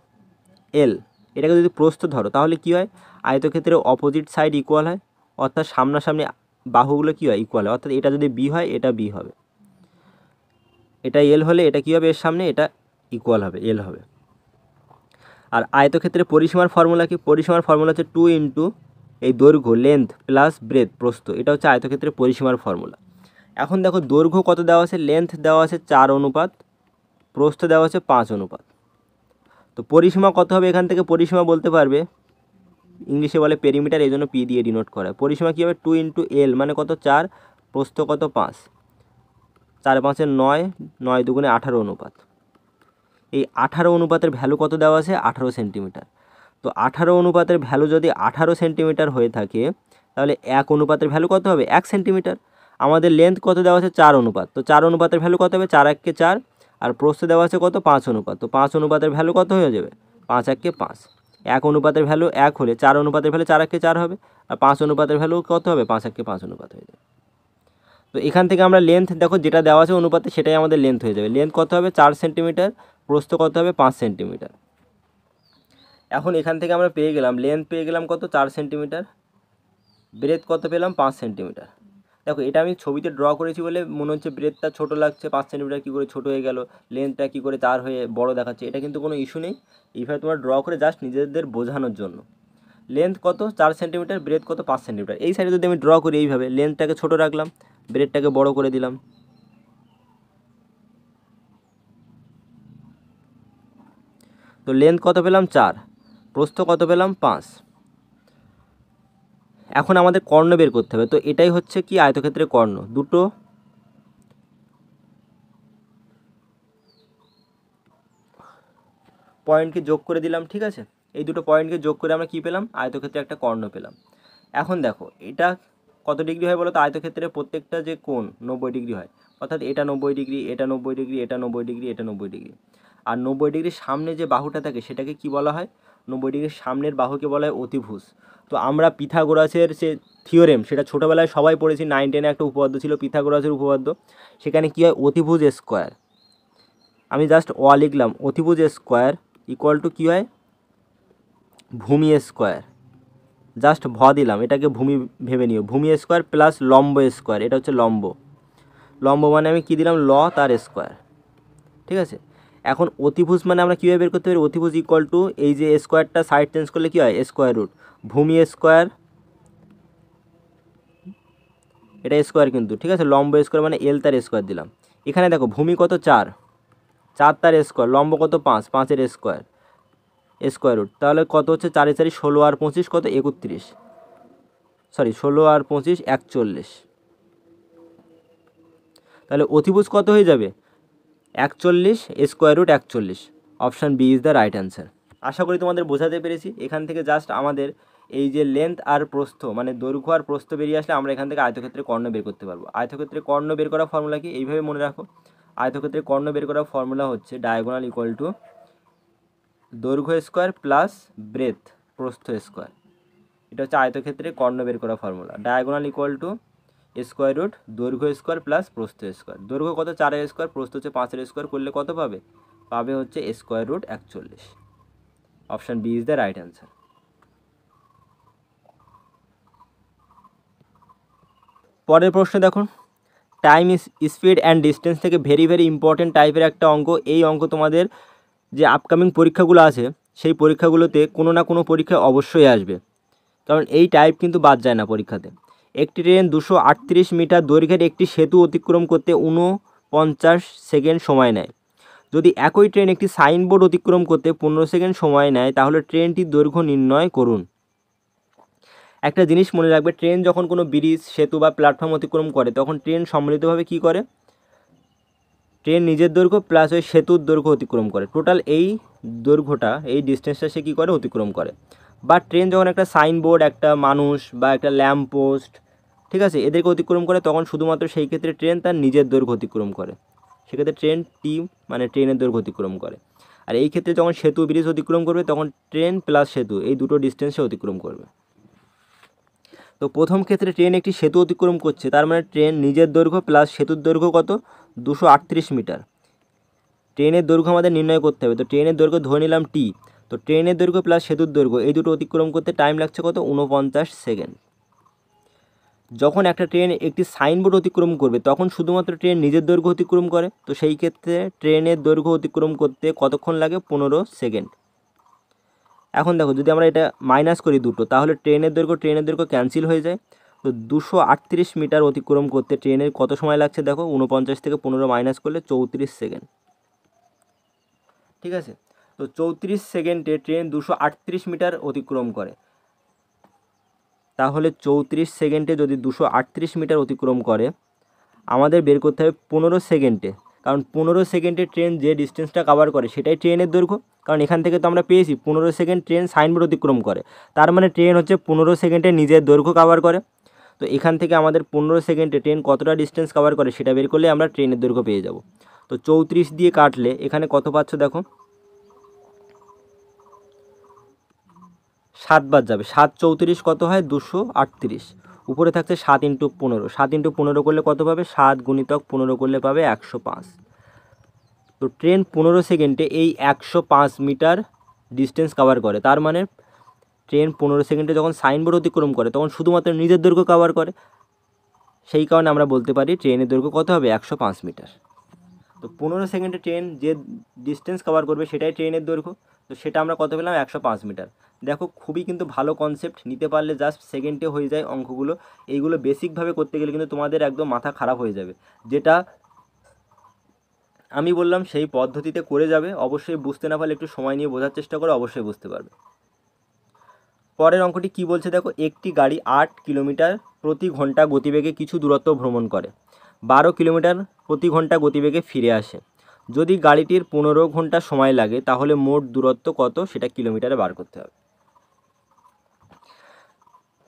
এল, এটাকে যদি প্রস্থ ধরো তাহলে কি হয়, আয়তক্ষেত্রের অপোজিট সাইড ইকুয়াল হয়, অর্থাৎ সামনাসামনি বাহুগুলো কি হয়, ইকুয়াল হয়। অর্থাৎ এটা যদি বি হয় এটা বি হবে, এটা এল হলে এটা কি হবে, এর সামনে এটা ইকুয়াল হবে, এল হবে। আর আয়তক্ষেত্রের পরিসীমার ফর্মুলা কি? পরিসীমার ফর্মুলা হচ্ছে 2 ইন্টু এই দৈর্ঘ্য লেন্থ প্লাস ব্রেথ প্রস্থ, এটা হচ্ছে আয়তক্ষেত্রের পরিসীমার ফর্মুলা। এখন দেখো দৈর্ঘ্য কত দেওয়া আছে, লেন্থ দেওয়া আছে 4 অনুপাত, প্রস্থ দেওয়া আছে 5 অনুপাত। তো পরিসীমা কত হবে, এখান থেকে পরিসীমা বলতে পারবে, ইংলিশে বলে পেরিমিটার, এই জন্য পি দিয়ে ডিনোট করা। পরিসীমা কী হবে, 2 ইন্টু এল মানে কত 4, প্রস্থ কত 5, 4 5 9, 9 2 18 অনুপাত। এই 18 অনুপাতের ভ্যালু কত দেওয়া আছে, 18 সেন্টিমিটার। তো 18 অনুপাতের ভ্যালু যদি 18 সেন্টিমিটার হয়ে থাকে তাহলে 1 অনুপাতের ভ্যালু কত হবে, 1 সেন্টিমিটার। আমাদের লেন্থ কত দেওয়া আছে, 4 অনুপাত। তো 4 অনুপাতের ভ্যালু কত হবে, 4 1 কে 4, আর প্রস্থ দেওয়া আছে কত, 5 অনুপাত। তো 5 অনুপাতের ভ্যালু কত হয়ে যাবে, 5 1 কে 5। 1 অনুপাতের ভ্যালু 1 হলে 4 অনুপাতের ভ্যালু 4 1 কে 4 হবে, আর 5 অনুপাতের ভ্যালু কত হবে, 5 1 কে 5 অনুপাত হয়ে যাবে। তো এখান থেকে আমরা লেন্থ দেখো যেটা দেওয়া আছে অনুপাতে সেটাই আমাদের লেন্থ হয়ে যাবে। লেন্থ কত হবে, 4 সেন্টিমিটার, প্রস্থ কত হবে, 5 সেন্টিমিটার। এখন এখান থেকে আমরা পেয়ে গেলাম লেন্থ পেয়ে গেলাম কত, 4 সেন্টিমিটার, ব্রেথ কত পেলাম, 5 সেন্টিমিটার। দেখো এটা আমি ছবিতে ড্র করেছি বলে মনে হচ্ছে ব্রেথটা ছোটো লাগছে, 5 সেন্টিমিটার কী করে ছোটো হয়ে গেল, লেন্থটা কী করে 4 হয়ে বড় দেখাচ্ছে, এটা কিন্তু কোনো ইস্যু নেই। এইভাবে তোমরা ড্র করে জাস্ট নিজেদের বোঝানোর জন্য। লেন্থ কত, 4 সেন্টিমিটার, ব্রেথ কত, 5 সেন্টিমিটার। এই সাইডে যদি আমি ড্র করি এইভাবে, লেন্থটাকে ছোটো রাখলাম, ব্রেথটাকে বড় করে দিলাম। তো লেন্থ কত পেলাম, 4, প্রস্থ কত পেলাম, 5। এখন আমাদের কর্ণ বের করতে হবে। তো এটাই হচ্ছে কি আয়তক্ষেত্রের কর্ণ, দুটো পয়েন্টকে যোগ করে দিলাম, ঠিক আছে। এই দুটো পয়েন্টকে যোগ করে আমরা কী পেলাম, আয়তক্ষেত্রে একটা কর্ণ পেলাম। এখন দেখো এটা কত ডিগ্রি হয় বলো তো, আয়তক্ষেত্রের প্রত্যেকটা যে কোণ 90 ডিগ্রি হয়, অর্থাৎ এটা 90 ডিগ্রি, এটা 90 ডিগ্রি, এটা 90 ডিগ্রি, এটা 90 ডিগ্রি। আর 90 ডিগ্রির সামনে যে বাহুটা থাকে সেটাকে কি বলা হয়, 90 ডিগ্রির সামনের বাহুকে বলা হয় অতিভুজ। তো আমরা পিথাগোরাসের যে থিওরেম সেটা ছোটোবেলায় সবাই পড়েছি, 9 10-এ একটা উপপাদ্য ছিল পিথাগোরাসের উপপাদ্য। সেখানে কী হয়, অতিভুজ স্কোয়ার, আমি জাস্ট লিখলাম অতিভুজ স্কোয়ার ইকুয়াল টু কী হয়, ভূমি স্কোয়ার। জাস্ট দিলাম, এটাকে ভূমি ভেবে নিও, ভূমি স্কোয়ার প্লাস লম্ব স্কোয়ার, এটা হচ্ছে লম্ব। লম্ব মানে আমি কী দিলাম, তার স্কোয়ার, ঠিক আছে। এখন অতিভুজ মানে আমরা কীভাবে বের করতে পারি, অতিভুজ ইকুয়াল টু এই যে স্কোয়ারটা সাইড চেঞ্জ করলে কী হয়, স্কোয়ার রুট, ভূমি স্কোয়ার, এটা স্কোয়ার কিন্তু, ঠিক আছে। লম্ব স্কোয়ার মানে এল তার স্কোয়ার দিলাম। এখানে দেখো ভূমি কত 4, 4 তার স্কোয়ার, লম্ব কত 5, 5-এর স্কোয়ার, স্কোয়ার রুট। তাহলে কত হচ্ছে, 4 4 16 আর 25 কত, 31, সরি 16 আর 25 41। তাহলে অতিভুজ কত হয়ে যাবে, 41, square root 41। Option B is the right answer. আশা করি তোমাদের বোঝাতে পেরেছি। এখান থেকে জাস্ট আমাদের এই যে লেন্থ আর প্রস্থ মানে দৈর্ঘ্য আর প্রস্থ বেরিয়ে আসলে আমরা এখান থেকে আয়তক্ষেত্রের কর্ণ বের করতে পারবো। আয়তক্ষেত্রের কর্ণ বের করার ফর্মুলা কি এইভাবে মনে রাখো, আয়তক্ষেত্রের কর্ণ বের করার ফর্মুলা হচ্ছে ডায়াগোনাল ইকুয়াল টু দৈর্ঘ্য স্কোয়ার প্লাস ব্রেথ প্রস্থ স্কোয়ার। এটা হচ্ছে আয়তক্ষেত্রে কর্ণ বের করা formula. Diagonal equal to square root দৈর্ঘ্য স্কোয়ার প্লাস প্রস্থ স্কোয়ার। দৈর্ঘ্য কত 4 স্কোয়ার, প্রস্থ হচ্ছে 5 স্কোয়ার, করলে কত পাবে? পাবে হচ্ছে square root 41। Option B is the right answer. পরের প্রশ্ন দেখুন, টাইম স্পিড অ্যান্ড ডিস্টেন্স থেকে ভেরি ভেরি ইম্পর্টেন্ট টাইপের একটা অঙ্ক। এই অঙ্ক তোমাদের যে আপকামিং পরীক্ষাগুলো আছে সেই পরীক্ষাগুলোতে কোনো না কোনো পরীক্ষায় অবশ্যই আসবে, কারণ এই টাইপ কিন্তু বাদ যায় না পরীক্ষাতে। একটি ট্রেন 238 মিটার দৈর্ঘ্যের একটি সেতু অতিক্রম করতে 49 সেকেন্ড সময় নেয়। যদি একই ট্রেন একটি সাইনবোর্ড অতিক্রম করতে 15 সেকেন্ড সময় নেয় তাহলে ট্রেনটির দৈর্ঘ্য নির্ণয় করুন। একটা জিনিস মনে রাখবে, ট্রেন যখন কোনো ব্রিজ, সেতু বা প্ল্যাটফর্ম অতিক্রম করে তখন ট্রেন সম্মিলিতভাবে কী করে? ট্রেন নিজের দৈর্ঘ্য প্লাস ওই সেতুর দৈর্ঘ্য অতিক্রম করে, টোটাল এই দৈর্ঘ্যটা, এই ডিস্টেন্সটা সে কী করে? অতিক্রম করে। বা ট্রেন যখন একটা সাইনবোর্ড, একটা মানুষ বা একটা ল্যাম্প পোস্ট, ঠিক আছে, এদেরকে অতিক্রম করে তখন শুধুমাত্র সেই ক্ষেত্রে ট্রেন তার নিজের দৈর্ঘ্য অতিক্রম করে, সেক্ষেত্রে ট্রেন টি মানে ট্রেনের দৈর্ঘ্য অতিক্রম করে। আর এই ক্ষেত্রে যখন সেতু ব্রিজ অতিক্রম করবে তখন ট্রেন প্লাস সেতু এই দুটো ডিস্টেন্সে অতিক্রম করবে। তো প্রথম ক্ষেত্রে ট্রেন একটি সেতু অতিক্রম করছে, তার মানে ট্রেন নিজের দৈর্ঘ্য প্লাস সেতুর দৈর্ঘ্য কত? 238 মিটার। ট্রেনের দৈর্ঘ্য আমাদের নির্ণয় করতে হবে, তো ট্রেনের দৈর্ঘ্য ধরে নিলাম টি। তো ট্রেনের দৈর্ঘ্য প্লাস সেতুর দৈর্ঘ্য এই দুটো অতিক্রম করতে টাইম লাগছে কত? 49 সেকেন্ড। যখন একটা ট্রেন একটি সাইনবোর্ড অতিক্রম করবে তখন শুধুমাত্র ট্রেন নিজের দৈর্ঘ্য অতিক্রম করে, তো সেই ক্ষেত্রে ট্রেনের দৈর্ঘ্য অতিক্রম করতে কতক্ষণ লাগে? 15 সেকেন্ড। এখন দেখো, যদি আমরা এটা মাইনাস করি দুটো, তাহলে ট্রেনের দৈর্ঘ্য ক্যান্সেল হয়ে যায়। তো 238 মিটার অতিক্রম করতে ট্রেনের কত সময় লাগছে দেখো, 49 থেকে 15 মাইনাস করলে 34 সেকেন্ড। ঠিক আছে, তো 34 সেকেন্ডে ট্রেন 238 মিটার অতিক্রম করে। তাহলে 34 সেকেন্ডে যদি 238 মিটার অতিক্রম করে, আমাদের বের করতে হবে 15 সেকেন্ডে, কারণ 15 সেকেন্ডে ট্রেন যে ডিস্টেন্সটা কভার করে সেটাই ট্রেনের দৈর্ঘ্য। কারণ এখান থেকে তো আমরা পেয়েছি 15 সেকেন্ড ট্রেন সাইনবোর্ড অতিক্রম করে, তার মানে ট্রেন হচ্ছে 15 সেকেন্ডে নিজের দৈর্ঘ্য কভার করে। তো এখান থেকে আমাদের 15 সেকেন্ডে ট্রেন কতটা ডিস্টেন্স কভার করে সেটা বের করলে আমরা ট্রেনের দৈর্ঘ্য পেয়ে যাব। তো 34 দিয়ে কাটলে এখানে কত পাচ্ছ দেখো, 7 বাদ যাবে, 7 34 কত হয়? 238। উপরে থাকছে 7 ইন্টু 15, 7 ইন্টু 15 করলে কত পাবে? 7 গুণিতক 15 করলে পাবে 105। তো ট্রেন 15 সেকেন্ডে এই 105 মিটার ডিস্টেন্স কভার করে, তার মানে ট্রেন 15 সেকেন্ডে যখন সাইনবোর্ড অতিক্রম করে তখন শুধুমাত্র নিজের দৈর্ঘ্য কভার করে, সেই কারণে আমরা বলতে পারি ট্রেনের দৈর্ঘ্য কত হবে? 105 মিটার। তো 15 সেকেন্ডে ট্রেন যে ডিস্টেন্স কভার করবে সেটাই ট্রেনের দৈর্ঘ্য, তো সেটা আমরা কত পেলাম? 105 মিটার। দেখো খুবই কিন্তু ভালো কনসেপ্ট, নিতে পারলে জাস্ট সেকেন্ডে হয়ে যায় অঙ্কগুলো। এইগুলো বেসিকভাবে করতে গেলে কিন্তু তোমাদের একদম মাথা খারাপ হয়ে যাবে, যেটা আমি বললাম সেই পদ্ধতিতে করে যাবে। অবশ্যই বুঝতে না পারলে একটু সময় নিয়ে বোঝার চেষ্টা করো, অবশ্যই বুঝতে পারবে। পরের অঙ্কটি কি বলছে দেখো, একটি গাড়ি 8 কিলোমিটার প্রতি ঘন্টা গতিবেগে কিছু দূরত্ব ভ্রমণ করে, 12 কিলোমিটার প্রতি ঘন্টা গতিবেগে ফিরে আসে। যদি গাড়িটির 15 ঘন্টা সময় লাগে তাহলে মোট দূরত্ব কত সেটা কিলোমিটারে বার করতে হবে।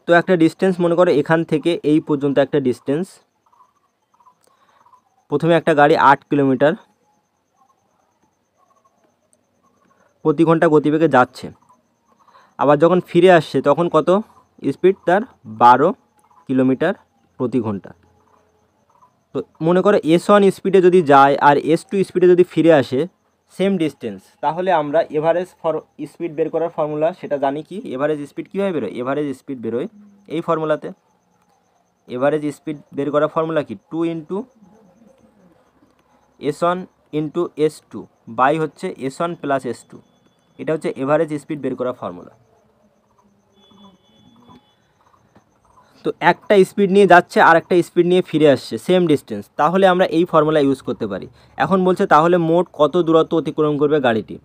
তো একটা ডিস্টেন্স মনে করো, এখান থেকে এই পর্যন্ত একটা ডিস্টেন্স। প্রথমে একটা গাড়ি 8 কিলোমিটার প্রতি ঘন্টা গতিবেগে যাচ্ছে, আবার যখন ফিরে আসছে তখন কত স্পিড তার? 12 কিলোমিটার প্রতি ঘন্টা। তো মনে করো S1 স্পিডে যদি যায় আর S2 স্পিডে যদি ফিরে আসে সেম ডিস্টেন্স, তাহলে আমরা এভারেজ স্পিড বের করার ফর্মুলা সেটা জানি কি? এভারেজ স্পিড কীভাবে বেরোয়? এভারেজ স্পিড বেরোয় এই ফর্মুলাতে। এভারেজ স্পিড বের করার ফর্মুলা কি? 2 into S1 into S2 by হচ্ছে S1 প্লাস S2। এটা হচ্ছে এভারেজ স্পিড বের করার ফর্মুলা। তো একটা স্পিড নিয়ে যাচ্ছে আর একটা স্পিড নিয়ে ফিরে আসছে সেম ডিস্টেন্স, তাহলে আমরা এই ফর্মুলা ইউজ করতে পারি। এখন বলছে তাহলে মোট কত দূরত্ব অতিক্রম করবে গাড়িটি।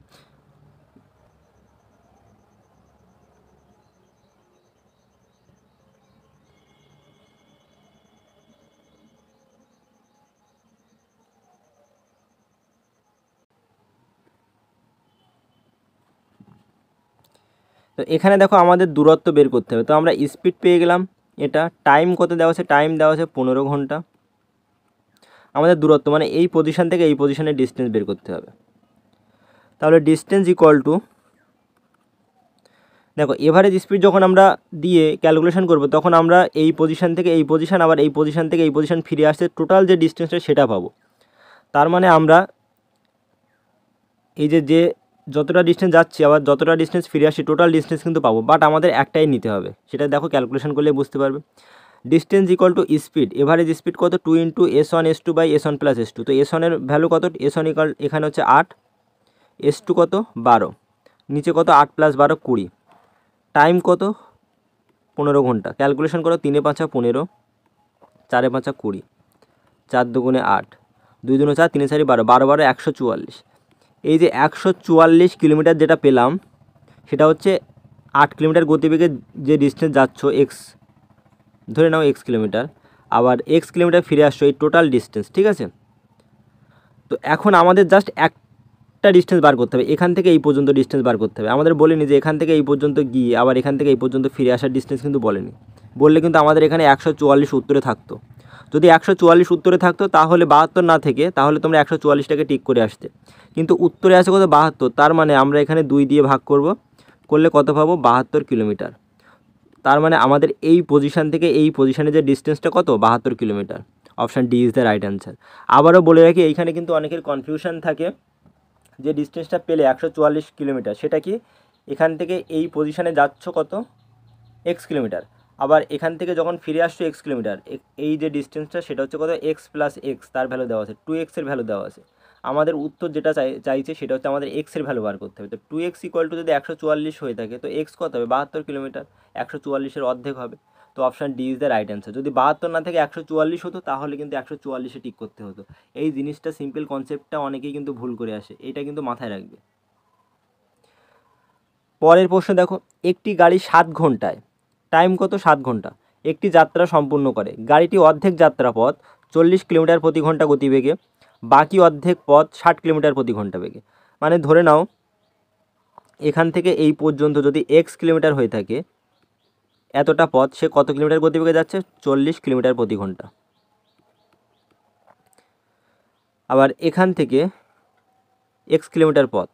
তো এখানে দেখো আমাদের দূরত্ব বের করতে হবে। তো আমরা স্পিড পেয়ে গেলাম, এটা টাইম কত দেওয়া আছে, টাইম দেওয়া আছে 15 ঘন্টা। আমাদের দূরত্ব মানে এই পজিশান থেকে এই পজিশানের ডিস্টেন্স বের করতে হবে। তাহলে ডিস্টেন্স ইকুয়াল টু, দেখো এভারেজ স্পিড যখন আমরা দিয়ে ক্যালকুলেশন করব তখন আমরা এই পজিশান থেকে এই পজিশান আবার এই পজিশান থেকে এই পজিশান ফিরে আসতে টোটাল যে ডিস্টেন্সটা সেটা পাবো। তার মানে আমরা এই যে যতটা ডিস্টেন্স যাচ্ছি আবার যতটা ডিস্টেন্স ফিরে আসছি টোটাল ডিস্টেন্স কিন্তু পাবো, বাট আমাদের একটাই নিতে হবে। সেটা দেখো ক্যালকুলেশন করলে বুঝতে পারবে। Distance equal to speed, average speed কত, 2 into S1 S2 by S1 plus S2। তো S1 এর ভ্যালু কত, S1 ইকুয়াল এখানে হচ্ছে 8, S2 কত 12, নিচে কত 8 প্লাস 12 20, টাইম কত 15 ঘন্টা। ক্যালকুলেশন করো, 3 5 15, 4 5 20, 4 2 8, 2 2 4, 3 4 12, 12 12 144। এই যে 144 কিলোমিটার যেটা পেলাম সেটা হচ্ছে 8 কিলোমিটার গতিবেগে যে ডিস্টেন্স যাচ্ছ এক্স, ধরে নাও এক্স কিলোমিটার, আবার এক্স কিলোমিটার ফিরে আসছো, এই টোটাল ডিস্টেন্স, ঠিক আছে। তো এখন আমাদের জাস্ট একটা ডিস্টেন্স বার করতে হবে, এখান থেকে এই পর্যন্ত ডিস্টেন্স বার করতে হবে। আমাদের বলেনি যে এখান থেকে এই পর্যন্ত গিয়ে আবার এখান থেকে এই পর্যন্ত ফিরে আসার ডিস্টেন্স কিন্তু বলেনি। বললে কিন্তু আমাদের এখানে 144 উত্তরে থাকতো। যদি 144 উত্তরে থাকতো তাহলে 72 না থেকে তাহলে তোমরা 144টাকে টিক করে আসতে, কিন্তু উত্তরে আছে কত 72। তার মানে আমরা এখানে 2 দিয়ে ভাগ করলে কত পাবো, 72 কিলোমিটার। তার মানে আমাদের এই পজিশান থেকে এই পজিশানে যে ডিস্টেন্সটা কত, 72 kilometre. Option D is the right answer. আবারও বলে রাখি, এইখানে কিন্তু অনেকের কনফিউশন থাকে যে ডিস্টেন্সটা পেলে 144 কিলোমিটার সেটা কি, এখান থেকে এই পজিশানে যাচ্ছ কত এক্স কিলোমিটার, আবার এখান থেকে যখন ফিরে আসছো এক্স কিলোমিটার, এই যে ডিস্টেন্সটা সেটা হচ্ছে কত, এক্স প্লাস এক্স, তার ভ্যালু দেওয়া আছে, 2x এর ভ্যালু দেওয়া আছে। আমাদের উত্তর যেটা চাইছে সেটা হচ্ছে আমাদের এক্সের ভ্যালু বার করতে হবে। তো 2x ইকুয়াল টু যদি 144 হয়ে থাকে তো এক্স কত হবে, 72 কিলোমিটার, 144-এর অর্ধেক হবে। তো option D is the right answer. যদি 72 না থেকে 144 হতো তাহলে কিন্তু 144-এ টিক করতে হতো। এই জিনিসটা সিম্পল কনসেপ্টটা অনেকেই কিন্তু ভুল করে আসে, এটা কিন্তু মাথায় রাখবে। পরের প্রশ্ন দেখো, একটি গাড়ি 7 ঘন্টায়, টাইম কত 7 ঘন্টা, একটি যাত্রা সম্পূর্ণ করে। গাড়িটি অর্ধেক যাত্রা পথ 40 কিলোমিটার প্রতি ঘন্টা গতিবেগে, বাকি অর্ধেক পথ 60 কিলোমিটার প্রতি ঘন্টা বেগে। মানে ধরে নাও এখান থেকে এই পর্যন্ত যদি এক্স কিলোমিটার হয়ে থাকে, এতটা পথ সে কত কিলোমিটার গতিবেগে যাচ্ছে, 40 কিলোমিটার প্রতি ঘন্টা। আবার এখান থেকে এক্স কিলোমিটার পথ,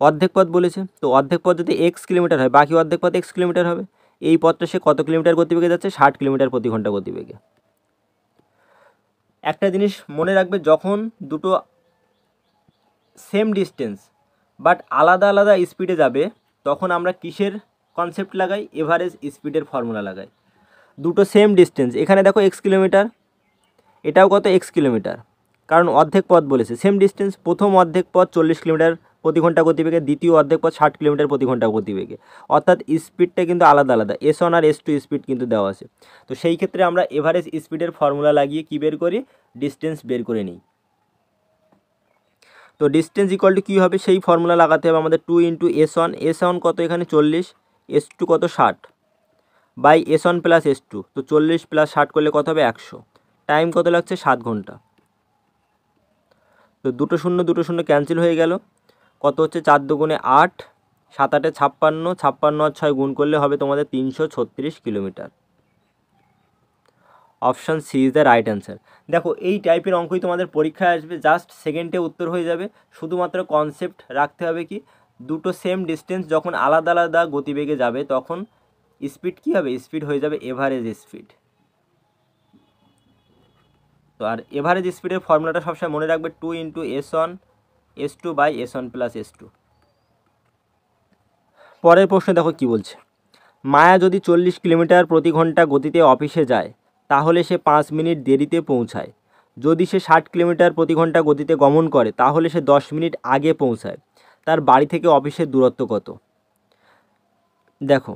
অর্ধেক পথ বলেছে, তো অর্ধেক পথ যদি এক্স কিলোমিটার হয় বাকি অর্ধেক পথ এক্স কিলোমিটার হবে। এই পথটা সে কত কিলোমিটার গতিবেগে যাচ্ছে, 60 কিলোমিটার প্রতি ঘন্টা গতিবেগে। একটা জিনিস মনে রাখবে, যখন দুটো সেম ডিস্টেন্স বাট আলাদা আলাদা স্পিডে যাবে তখন আমরা কিসের কনসেপ্ট লাগাই, এভারেজ স্পিডের ফর্মুলা লাগাই। দুটো সেম ডিস্টেন্স, এখানে দেখো এক্স কিলোমিটার, এটাও কত এক্স কিলোমিটার, কারণ অর্ধেক পথ বলেছে, সেম ডিস্টেন্স। প্রথম অর্ধেক পথ 40 কিলোমিটার প্রতি ঘন্টা গতিবেগে, দ্বিতীয় অর্ধেক পথ 60 কিলোমিটার প্রতি ঘন্টা গতিবেগে, অর্থাৎ স্পিডটা কিন্তু আলাদা আলাদা, S1 আর S2 স্পিড কিন্তু দেওয়া আছে। তো সেই ক্ষেত্রে আমরা এভারেজ স্পিডের ফর্মুলা লাগিয়ে কী বের করি, ডিস্টেন্স বের করে নিই। তো ডিস্টেন্স ইকুয়াল টু কী হবে, সেই ফর্মুলা লাগাতে হবে আমাদের, 2 ইন্টু S1 কত এখানে 40, S2 কত 60 বাই S1 প্লাস S2। তো 40 প্লাস 60 করলে কত হবে 100, টাইম কত লাগছে 7 ঘন্টা। তো দুটো শূন্য ক্যান্সেল হয়ে গেল, কত হচ্ছে 4 2 8, 7 8 56, 56 আর 6 গুণ করলে হবে তোমাদের 336 kilometre. Option C is the right answer. দেখো এই টাইপের অঙ্কই তোমাদের পরীক্ষায় আসবে, জাস্ট সেকেন্ডে উত্তর হয়ে যাবে। শুধুমাত্র কনসেপ্ট রাখতে হবে কি, দুটো সেম ডিস্টেন্স যখন আলাদা আলাদা গতিবেগে যাবে তখন স্পিড কী হবে, স্পিড হয়ে যাবে এভারেজ স্পিড। তো আর এভারেজ স্পিডের ফর্মুলাটা সবসময় মনে রাখবে, 2 into S1 S2 by S1 plus S2। পরের প্রশ্নে দেখো কি বলছে, মায়া যদি 40 কিলোমিটার প্রতি ঘন্টা গতিতে অফিসে যায় তাহলে সে 5 মিনিট দেরিতে পৌঁছায়। যদি সে 60 কিলোমিটার প্রতি ঘন্টা গতিতে গমন করে তাহলে সে 10 মিনিট আগে পৌঁছায়। তার বাড়ি থেকে অফিসের দূরত্ব কত। দেখো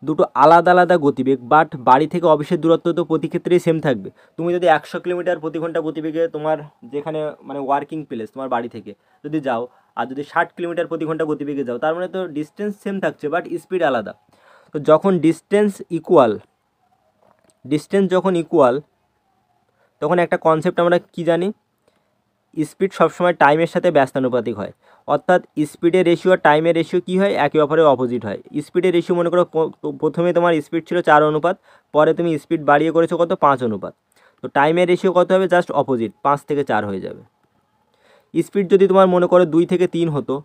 দুটো আলাদা আলাদা গতিবেগ, বাট বাড়ি থেকে অফিসের দূরত্ব তো প্রতি ক্ষেত্রেই সেম থাকবে। তুমি যদি 100 কিলোমিটার প্রতি ঘন্টা গতিবেগে তোমার যেখানে মানে ওয়ার্কিং প্লেস তোমার বাড়ি থেকে যদি যাও, আর যদি 60 কিলোমিটার প্রতি ঘন্টা গতিবেগে যাও, তার মানে তো ডিস্টেন্স সেম থাকছে বাট স্পিড আলাদা। তো যখন ডিস্টেন্স যখন ইকুয়াল তখন একটা কনসেপ্ট আমরা কি জানি, স্পিড সবসময় টাইমের সাথে ব্যস্তানুপাতিক হয়, অর্থাৎ স্পিডের রেশিও আর টাইমের রেশিও কী হয়, একে অপরের অপোজিট হয়। স্পিডের রেশিও মনে করো প্রথমে তোমার স্পিড ছিল 4 অনুপাত, পরে তুমি স্পিড বাড়িয়ে করেছো কত 5 অনুপাত, তো টাইমের রেশিও কত হবে, জাস্ট অপোজিট, 5 থেকে 4 হয়ে যাবে। স্পিড যদি তোমার মনে করো 2 থেকে 3 হতো,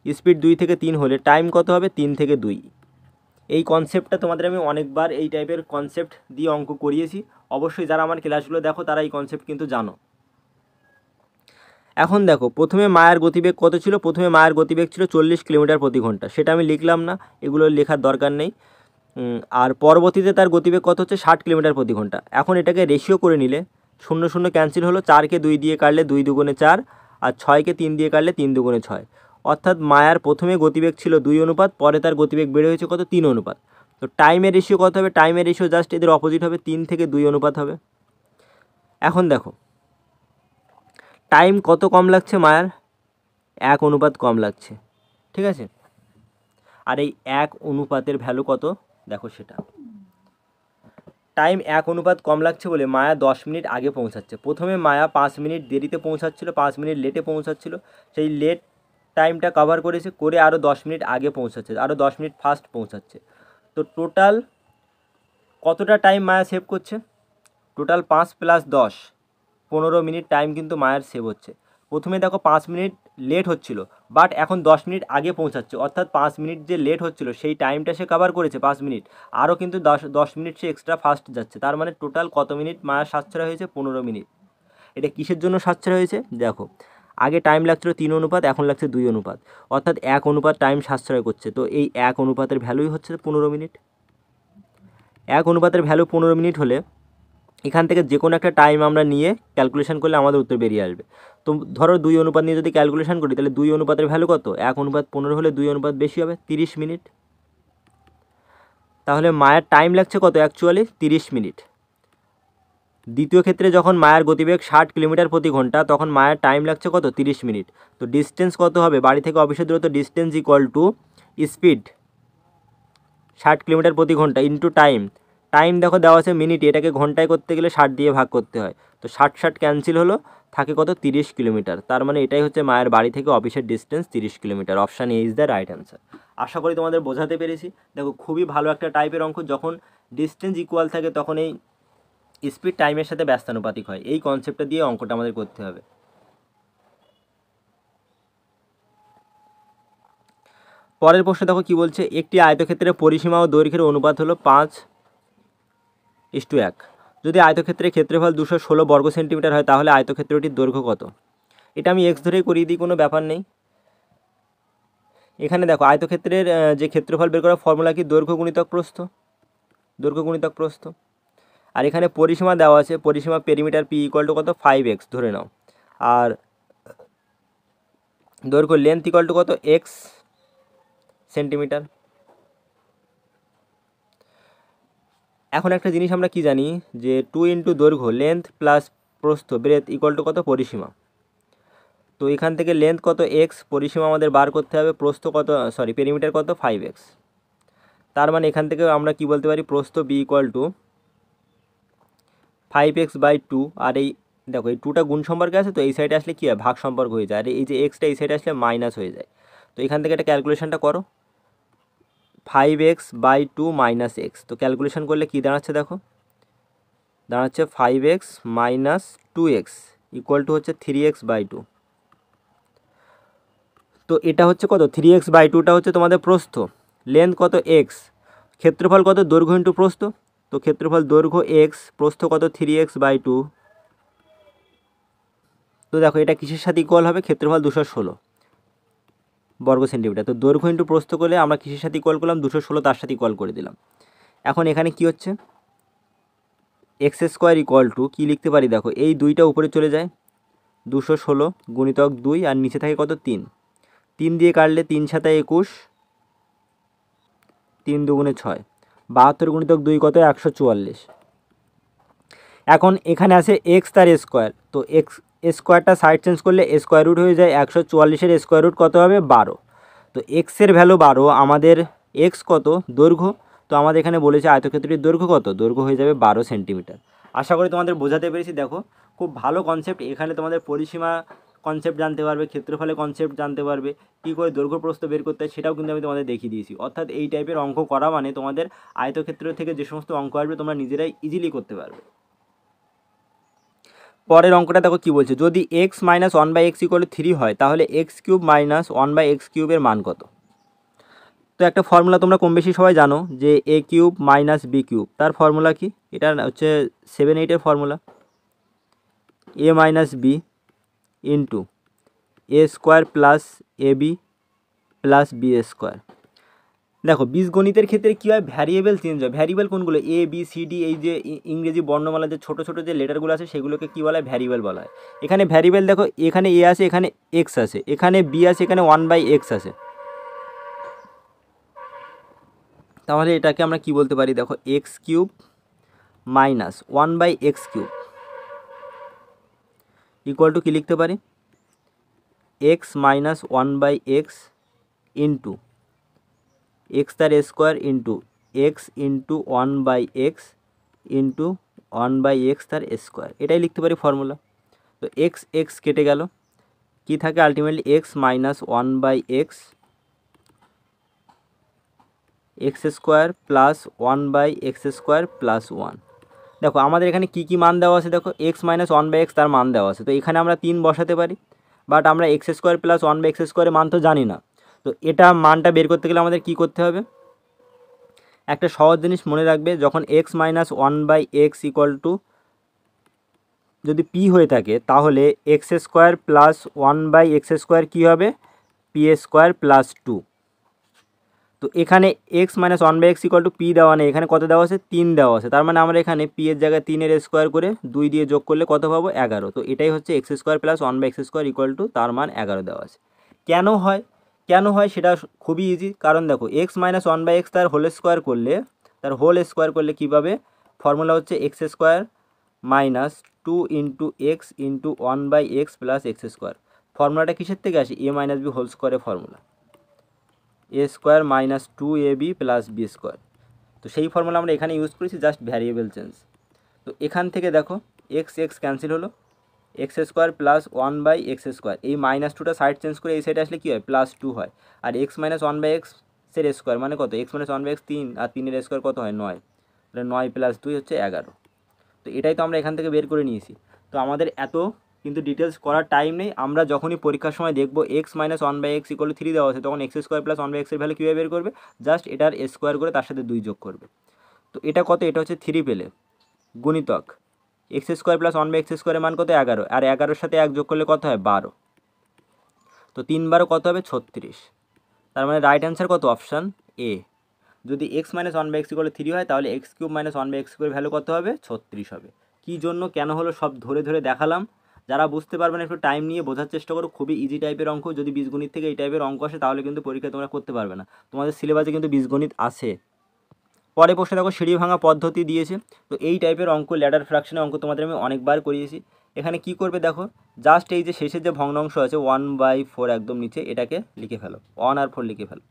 স্পিড 2 থেকে 3 হলে টাইম কত হবে, 3 থেকে 2। এই কনসেপ্টটা তোমাদের আমি অনেকবার এই টাইপের কনসেপ্ট দিয়ে অঙ্ক করিয়েছি, অবশ্যই যারা আমার ক্লাসগুলো দেখো তারা এই কনসেপ্ট কিন্তু জানো। এখন দেখো প্রথমে মায়ার গতিবেগ কত ছিল, প্রথমে মায়ার গতিবেগ ছিল 40 কিলোমিটার প্রতি ঘন্টা, সেটা আমি লিখলাম না, এগুলো লেখার দরকার নেই। আর পরবর্তীতে তার গতিবেগ কত হচ্ছে 60 কিলোমিটার প্রতি ঘন্টা। এখন এটাকে রেশিও করে নিলে 0 0 ক্যান্সেল হলো, 4কে 2 দিয়ে কাটলে 2 দুগুণে 4, আর 6কে 3 দিয়ে কাটলে 3 দুগুণে 6, অর্থাৎ মায়ার প্রথমে গতিবেগ ছিল 2 অনুপাত, পরে তার গতিবেগ বেড়ে হয়েছে কত 3 অনুপাত। তো টাইমের রেশিও কত হবে, টাইমের রেশিও জাস্ট এদের অপোজিট হবে, 3 থেকে 2 অনুপাত হবে। এখন দেখো টাইম কত কম লাগছে মায়ার, 1 অনুপাত কম লাগছে, ঠিক আছে। আর এই 1 অনুপাতের ভ্যালু কত দেখো, সেটা টাইম 1 অনুপাত কম লাগছে বলে মায়া 10 মিনিট আগে পৌঁছাচ্ছে। প্রথমে মায়া 5 মিনিট দেরিতে পৌঁছাচ্ছিল, 5 মিনিট লেটে পৌঁছাচ্ছিল, সেই লেট টাইমটা কভার করেছে, করে আরও 10 মিনিট আগে পৌঁছাচ্ছে, আরও 10 মিনিট ফাস্ট পৌঁছাচ্ছে। তো টোটাল কতটা টাইম মায়া সেভ করছে, টোটাল 5 + 10 15 মিনিট টাইম কিন্তু মায়ের সেভ হচ্ছে। প্রথমে দেখো 5 মিনিট লেট হচ্ছিল, বাট এখন 10 মিনিট আগে পৌঁছাচ্ছে, অর্থাৎ 5 মিনিট যে লেট হচ্ছিল সেই টাইমটা সে কভার করেছে 5 মিনিট, আরও কিন্তু 10 মিনিট সে এক্সট্রা ফাস্ট যাচ্ছে। তার মানে টোটাল কত মিনিট মায়ের সাশ্রয় হয়েছে, 15 মিনিট। এটা কিসের জন্য সাশ্রয় হয়েছে দেখো, আগে টাইম লাগছিল 3 অনুপাত, এখন লাগছে 2 অনুপাত, অর্থাৎ 1 অনুপাত টাইম সাশ্রয় করছে। তো এই 1 অনুপাতের ভ্যালুই হচ্ছে 15 মিনিট। 1 অনুপাতের ভ্যালু 15 মিনিট হলে এখান থেকে যে কোনো একটা টাইম আমরা নিয়ে ক্যালকুলেশন করলে আমাদের উত্তর বেরিয়ে আসবে। তো ধরো 2 অনুপাত নিয়ে যদি ক্যালকুলেশন করি, তাহলে 2 অনুপাতের ভ্যালু কত, 1 অনুপাত 15 হলে 2 অনুপাত বেশি হবে, 30 মিনিট। তাহলে মায়ের টাইম লাগছে কত, অ্যাকচুয়ালি 30 মিনিট। দ্বিতীয় ক্ষেত্রে যখন মায়ের গতিবেগ 60 কিলোমিটার প্রতি ঘন্টা, তখন মায়ের টাইম লাগছে কত, 30 মিনিট। তো ডিস্টেন্স কত হবে, বাড়ি থেকে অফিসের দূরত্ব, distance equal to speed 60 kilometre প্রতি ঘন্টা ইন্টু টাইম। টাইম দেখো দেওয়া আছে মিনিটে, এটাকে ঘন্টায় করতে গেলে 60 দিয়ে ভাগ করতে হয়, তো 60 60 ক্যান্সেল হলো, থাকে কত 30 কিলোমিটার। তার মানে এটাই হচ্ছে মায়ের বাড়ি থেকে অফিসের distance 30 kilometre. Option A is the right answer. আশা করি তোমাদের বোঝাতে পেরেছি। দেখো খুবই ভালো একটা টাইপের অঙ্ক, যখন ডিস্টেন্স ইকুয়াল থাকে তখন এই স্পিড টাইমের সাথে ব্যস্তানুপাতিক হয়, এই কনসেপ্টটা দিয়ে অঙ্কটা আমাদের করতে হবে। পরের প্রশ্ন দেখো কি বলছে, একটি আয়তক্ষেত্রের পরিসীমা ও দৈর্ঘ্যের অনুপাত হলো 5:1। যদি আয়তক্ষেত্রের ক্ষেত্রফল 216 বর্গ সেন্টিমিটার হয়, তাহলে আয়তক্ষেত্রটির দৈর্ঘ্য কত। এটা আমি এক্স ধরেই করিয়ে দিই, কোনো ব্যাপার নেই। এখানে দেখো আয়তক্ষেত্রের যে ক্ষেত্রফল বের করার ফর্মুলা কি, দৈর্ঘ্য গুণিতক প্রস্থ, দৈর্ঘ্য গুণিতক প্রস্থ। আর এখানে পরিসীমা দেওয়া আছে, পরিসীমা পেরিমিটার পি ইকুয়াল টু কত, 5x ধরে নাও, আর দৈর্ঘ্য লেন্থ ইকুয়াল টু কত, x সেন্টিমিটার। এখন একটা জিনিস আমরা কি জানি, যে 2 ইন্টু দৈর্ঘ্য লেন্থ প্লাস প্রস্থ ব্রেথ ইকুয়াল টু কত, পরিসীমা। তো এখান থেকে লেন্থ কত, এক্স, পরিসীমা আমাদের বার করতে হবে, প্রস্থ কত, পেরিমিটার কত, 5x। তার মানে এখান থেকে আমরা কি বলতে পারি, প্রস্থ বি ইকুয়াল টু 5x/2। আর এই দেখো এই 2টা গুণ সম্পর্কে আছে, তো এই সাইডে আসলে কী হয়, ভাগ সম্পর্ক হয়ে যায়, আর এই যে এক্সটা এই সাইডে আসলে মাইনাস হয়ে যায়। তো এখান থেকে একটা ক্যালকুলেশনটা করো, 5x/2 - x। তো ক্যালকুলেশন করলে কী দাঁড়াচ্ছে দেখো, দাঁড়াচ্ছে 5x - 2x ইকুয়াল টু হচ্ছে 3x/2। তো এটা হচ্ছে কত, 3x/2টা হচ্ছে তোমাদের প্রস্থ, লেন্থ কত, এক্স, ক্ষেত্রফল কত, দৈর্ঘ্য ইন্টু প্রস্থ। তো ক্ষেত্রফল দৈর্ঘ্য এক্স, প্রস্থ কত, 3x/2। তো দেখো এটা কিসের সাথে ইকুয়াল হবে, ক্ষেত্রফল 216 বর্গ সেন্টিমিটার। তো দৈর্ঘ্য ইন্টু প্রস্থ করলে আমরা কিসের সাথে ইকুয়াল করলাম, 216, তার সাথে ইকুয়াল করে দিলাম। এখন এখানে কি হচ্ছে, x² ইকুয়াল টু কী লিখতে পারি দেখো, এই 2টা উপরে চলে যায়, 216 গুণিতক 2, আর নিচে থাকে কত, 3। 3 দিয়ে কাটলে 3 × 7 = 21, 3 দুগুণে 6, 72 গুণিতক 2 কত, 144। এখন এখানে আছে এক্স তার স্কোয়ার, তো এক্স স্কোয়ারটা সাইড চেঞ্জ করলে স্কোয়ার রুট হয়ে যায়, 144-এর স্কোয়ার রুট কত হবে, 12। তো এক্সের ভ্যালু 12, আমাদের এক্স কত, দৈর্ঘ্য। তো আমাদের এখানে বলেছে আয়তক্ষেত্রটির দৈর্ঘ্য কত, দৈর্ঘ্য হয়ে যাবে 12 সেন্টিমিটার। আশা করি তোমাদের বোঝাতে পেরেছি। দেখো খুব ভালো কনসেপ্ট, এখানে তোমাদের পরিসীমা কনসেপ্ট জানতে পারবে, ক্ষেত্রফলের কনসেপ্ট জানতে পারবে, কী করে দৈর্ঘ্য প্রস্থ বের করতে হয় সেটাও কিন্তু আমি তোমাদের দেখিয়ে দিয়েছি। অর্থাৎ এই টাইপের অঙ্ক করা মানে তোমাদের আয়তক্ষেত্র থেকে যে সমস্ত অঙ্ক আসবে তোমরা নিজেরাই ইজিলি করতে পারবে। পরের অঙ্কটা দেখো কী বলছে, যদি x minus one by x equal 3 হয় তাহলে x cube minus one by x কিউবের মান কত? তো একটা ফর্মুলা তোমরা কম বেশি সবাই জানো যে এ কিউব মাইনাস বি কিউব, তার ফর্মুলা কি? এটা হচ্ছে 7-8 formula, A minus B into A square plus A B plus B square. দেখো বীজগণিতের ক্ষেত্রে কী হয়, ভ্যারিয়েবল চেঞ্জ হয়। ভ্যারিয়েবল কোনগুলো? এ বি সি ডি, এই যে ইংরেজি বর্ণমালা যে ছোটো ছোটো যে লেটারগুলো আছে সেগুলোকে কী বলা হয়? ভ্যারিয়েবল বলা হয়। এখানে ভ্যারিয়েবল দেখো, এখানে এ আছে, এখানে এক্স আছে, এখানে বি আছে, এখানে 1/x আছে। তাহলে এটাকে আমরা কি বলতে পারি? দেখো x cube minus 1/x cube equal to কী লিখতে পারি? X minus 1/x into x তার square into x into 1/x into 1/x তার স্কোয়ার, এটাই লিখতে পারি ফর্মুলা। তো এক্স এক্স কেটে গেল, কী থাকে ultimately? X minus 1/x x square plus 1/x square plus 1। দেখো আমাদের এখানে কী কী মান দেওয়া আছে, দেখো এক্স মাইনাস 1/x তার মান দেওয়া আছে, তো এখানে আমরা 3 বসাতে পারি, বাট আমরা এক্স স্কোয়ার প্লাস 1/x স্কোয়ারের মান তো জানি না। তো এটা মানটা বের করতে গেলে আমাদের কী করতে হবে? একটা সহজ জিনিস মনে রাখবে, যখন x minus 1/x equal to যদি পি হয়ে থাকে তাহলে x square plus 1/x square কী হবে? P square plus 2। তো এখানে x minus 1/x equal to P দেওয়া নেই, এখানে কত দেওয়া আছে? 3 দেওয়া আছে। তার মানে আমরা এখানে পি এর জায়গায় 3-এর স্কোয়ার করে 2 দিয়ে যোগ করলে কত পাবো? 11। তো এটাই হচ্ছে x square plus 1/x square equal to তার মান 11 দেওয়া আছে। কেন হয়? কেন হয় সেটা খুবই ইজি, কারণ দেখো এক্স মাইনাস 1/x তার হোল স্কোয়ার করলে কী পাবে? ফর্মুলা হচ্ছে x square minus 2 into x into 1/x plus x square. ফর্মুলাটা কিসের থেকে আসে? এ মাইনাস বি হোল স্কোয়ারের formula, A square minus 2ab plus B square. তো সেই ফর্মুলা আমরা এখানে ইউজ করেছি, জাস্ট ভ্যারিয়েবল চেঞ্জ। তো এখান থেকে দেখো এক্স এক্স ক্যান্সেল হলো, x square plus 1/x square, এই -2টা সাইড চেঞ্জ করে এই সাইডে আসলে কী হয়? +2 হয়। আর এক্স মাইনাস 1/x এর স্কোয়ার মানে কত? এক্স মাইনাস 1/x 3, আর 3-এর স্কোয়ার কত হয়? 9। তাহলে 9 + 2 হচ্ছে 11। তো এটাই তো আমরা এখান থেকে বের করে নিয়েছি। তো আমাদের এত কিন্তু ডিটেলস করার টাইম নেই, আমরা যখনই পরীক্ষার সময় দেখবো এক্স মাইনাস 1/x ইকুয়াল 3 দেওয়া আছে, তখন এক্স স্কোয়ার প্লাস 1/x এর ভ্যালু কীভাবে বের করবে? জাস্ট এটার স্কোয়ার করে তার সাথে 2 যোগ করবে। তো এটা কত? এটা হচ্ছে 3 পেলে গুণিতক এক্স স্কোয়ার প্লাস 1/x স্কোয়ারের মান কত? 11, আর 11-এর সাথে 1 যোগ করলে কত হয়? 12। তো 3-12 কত হবে? 36। তার মানে রাইট অ্যান্সার কত? Option A. যদি এক্স মাইনাস 1/x ইকুয়াল 3 হয় তাহলে x cube minus 1/x square value কত হবে? 36 হবে। কী জন্য কেন হলো সব ধরে ধরে দেখালাম। যারা বুঝতে পারবেন একটু টাইম নিয়ে বোঝার চেষ্টা করো, খুবই ইজি টাইপের অঙ্ক। যদি বীজগণিত থেকে এই টাইপের অঙ্ক আসে তাহলে কিন্তু পরীক্ষায় তোমরা করতে পারবে না, তোমাদের সিলেবাসে কিন্তু বীজগণিত আছে। পরে প্রশ্নে দেখো সিঁড়ি ভাঙা পদ্ধতি দিয়েছে। তো এই টাইপের অঙ্ক, ল্যাডার ফ্র্যাকশনের অঙ্ক তোমাদের আমি অনেকবার করিয়েছি। এখানে কি করবে দেখো, জাস্ট এই যে শেষের যে ভগ্নাংশ আছে 1/4 একদম নিচে, এটাকে লিখে ফেলো, 1 আর 4 লিখে ফেলো।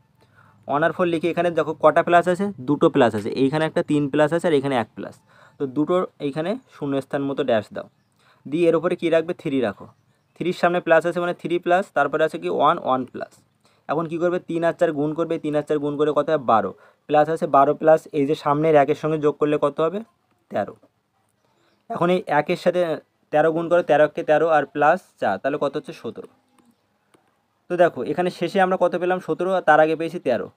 1 আর 4 লিখে এখানে দেখো কটা প্লাস আছে? 2টো প্লাস আছে, এইখানে একটা 3 প্লাস আছে আর এখানে 1 প্লাস। তো দুটোর এইখানে শূন্যস্থান মতো ড্যাশ দাও, দিয়ে এর উপরে কী রাখবে? 3 রাখো। 3-র সামনে প্লাস আছে মানে 3 প্লাস, তারপরে আছে কি 1 প্লাস। এখন কী করবে? 3 আর 4 গুণ করবে, 3 আর 4 গুণ করে কত হয়? 12 প্লাস আছে 12 প্লাস এই যে সামনের 1-এর সঙ্গে যোগ করলে কত হবে? 13। এখন এই 1-এর সাথে 13 গুণ করে, 13-কে 13 আর প্লাস 4, তাহলে কত হচ্ছে? 17। তো দেখো এখানে শেষে আমরা কত পেলাম? 17, আর তার আগে পেয়েছি 13।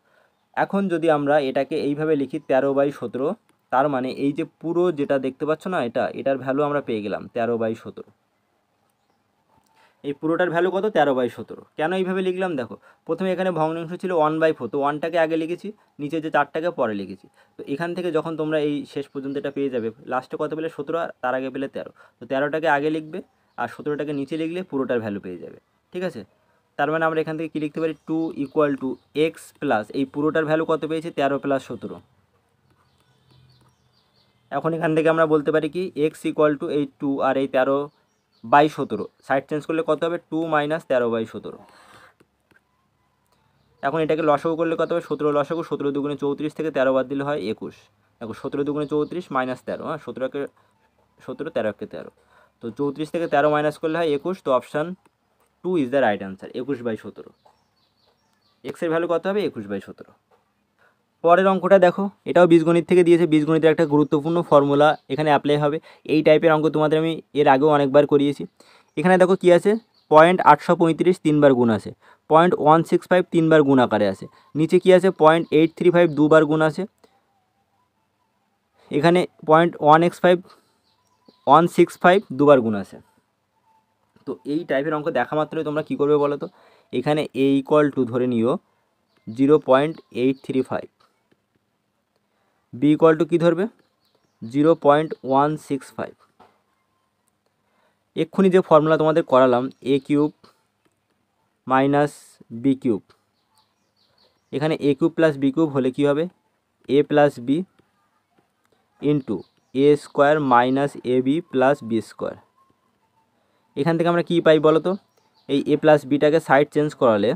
এখন যদি আমরা এটাকে এইভাবে লিখি 13/17, তার মানে এই যে পুরো যেটা দেখতে পাচ্ছ না, এটার ভ্যালু আমরা পেয়ে গেলাম 13/17। এই পুরোটার ভ্যালু কত? 13/17। কেন এইভাবে লিখলাম দেখো, প্রথমে এখানে ভগ্নাংশ ছিল 1/4, তো 1টাকে আগে লিখেছি, নিচে যে 4টাকে পরে লিখেছি। তো এখান থেকে যখন তোমরা এই শেষ পর্যন্ত এটা পেয়ে যাবে, লাস্টে কত পেলে? 17, আর তার আগে পেলে 13। তো 13টাকে আগে লিখবে আর 17টাকে নিচে লিখলে পুরোটার ভ্যালু পেয়ে যাবে। ঠিক আছে? তার মানে আমরা এখান থেকে কী লিখতে পারি? 2 = x প্লাস এই পুরোটার ভ্যালু কত পেয়েছি? 13 + 17। এখন এখান থেকে আমরা বলতে পারি কি x = এই 2 আর এই 13/17, সাইড চেঞ্জ করলে কত হবে? 2 - 13/17। এখন এটাকে লসাগু করলে কত হবে? 17 লসাগু, 17 × 2 = 34, থেকে 13 বাদ দিলে হয় 21। দেখো 17 × 2 = 34 - 13, হ্যাঁ 17 × 13 = 13। তো 34 থেকে 13 মাইনাস করলে হয় 21। তো option 2 is the right answer, 21/17। এক্সের ভ্যালু কত হবে? 21/17। পরের অঙ্কটা দেখো, এটাও বীজগণিত থেকে দিয়েছে। বীজগণিতের একটা গুরুত্বপূর্ণ ফর্মুলা এখানে অ্যাপ্লাই হবে। এই টাইপের অঙ্ক তোমাদের আমি এর আগেও অনেকবার করিয়েছি। এখানে দেখো কী আছে, 835 তিনবার গুণ আছে, 165 তিনবার গুণ আকারে আছে, নিচে কী আছে 835 দুবার গুণ আছে, এখানে 165 দুবার গুণ আছে। তো এই টাইপের অঙ্ক দেখা মাত্রই তোমরা কী করবে বলো তো, এখানে a = ধরে নিও 0.835, b = কী ধরবে 0.165। এক্ষুনি যে ফর্মুলা তোমাদের করালাম a³ - b³, এখানে a³ + b³ হলে কী হবে a + b into a² - ab + b²। এখান থেকে আমরা কী পাই বলো তো, এই a + bটাকে সাইড চেঞ্জ করালে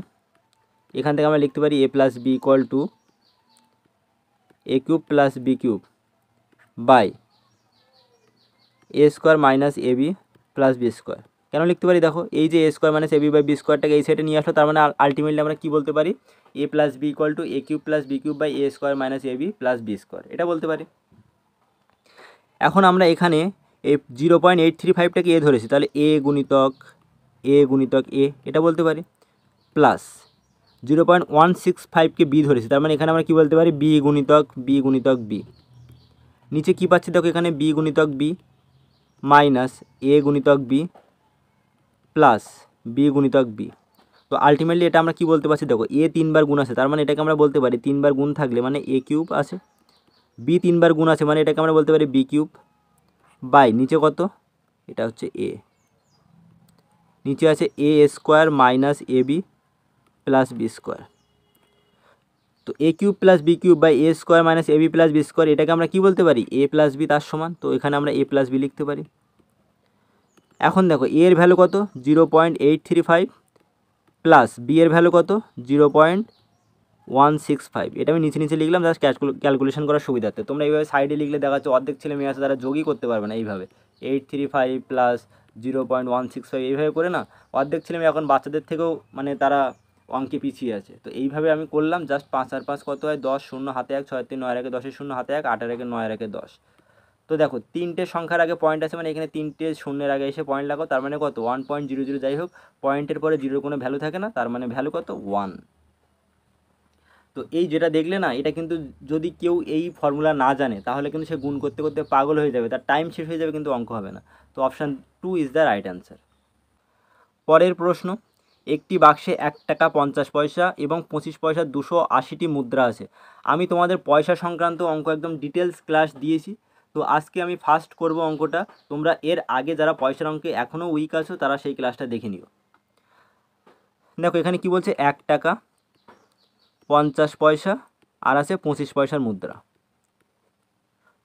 এখান থেকে আমরা লিখতে পারি a + b = a³ + b³ by a² - ab + b²। কেন লিখতে পারি দেখো, এই যে a² - ab / b²টাকে এই সাইডে নিয়ে আসলো, তার মানে আলটিমেটলি আমরা কী বলতে পারি a + b = a³ + b³ by a² - ab + b², এটা বলতে পারি। এখন আমরা এখানে এই 0.835টাকে a ধরেছি, তাহলে a গুণিতক a এটা বলতে পারি, প্লাস 0.165কে b ধরেছি, তার মানে এখানে আমরা কী বলতে পারি b গুণিতক b। নিচে কী পাচ্ছি দেখো, এখানে b গুণিতক b মাইনাস a গুণিতক b প্লাস b গুণিতক b। তো আলটিমেটলি এটা আমরা কী বলতে পারছি দেখো, a 3বার গুণ আছে, তার মানে এটাকে আমরা বলতে পারি 3বার গুণ থাকলে মানে a³ আছে, b 3বার গুণ আছে মানে এটাকে আমরা বলতে পারি b³ বাই নিচে কত, এটা হচ্ছে a, নিচে আছে a² - ab + b²। তো a³ + b³ by a² - ab + b², এটাকে আমরা কি বলতে পারি a + b তার সমান। তো এখানে আমরা a + b লিখতে পারি। এখন দেখো a এর ভ্যালু কত 0.835 প্লাস b এর ভ্যালু কত 0.165, এটা আমি নিচে নিচে লিখলাম জাস্ট ক্যালকুলেশন করার সুবিধার্থে। তোমরা এইভাবে সাইডে লিখলে দেখা যাচ্ছে অর্ধেক ছেলে মেয়ে আছে তারা যোগই করতে পারবে না, এইভাবে 835 প্লাস 0.165 এইভাবে করে না, অর্ধেক ছেলে মেয়ে এখন বাচ্চাদের থেকেও মানে তারা অঙ্কে পিছিয়ে আছে। তো এইভাবে আমি করলাম, জাস্ট 5 আর 5 কত হয় 10, 0 হাতে 1, 6 3 9 1 10, 0 হাতে 1, 8 1 9 1 10। তো দেখো তিনটে সংখ্যার আগে পয়েন্ট আছে মানে এখানে তিনটে শূন্যের আগে এসে পয়েন্ট লাগাও, তার মানে কত 1.00, যাই হোক পয়েন্টের পরে জিরোর কোনো ভ্যালু থাকে না, তার মানে ভ্যালু কত 1। তো এই যেটা দেখলে না, এটা কিন্তু যদি কেউ এই ফর্মুলা না জানে তাহলে কিন্তু সে গুণ করতে করতে পাগল হয়ে যাবে, তার টাইম শেষ হয়ে যাবে কিন্তু অঙ্ক হবে না। তো option 2 is the right answer. পরের প্রশ্ন, একটি বাক্সে 1 টাকা 50 পয়সা এবং 25 পয়সা 280টি মুদ্রা আছে। আমি তোমাদের পয়সা সংক্রান্ত অঙ্ক একদম ডিটেলস ক্লাস দিয়েছি। তো আজকে আমি ফার্স্ট করব অঙ্কটা, তোমরা এর আগে যারা পয়সার অঙ্কে এখনও উইক আছো তারা সেই ক্লাসটা দেখে নিও। দেখো এখানে কি বলছে 1 টাকা 50 পয়সা আর আছে 25 পয়সার মুদ্রা,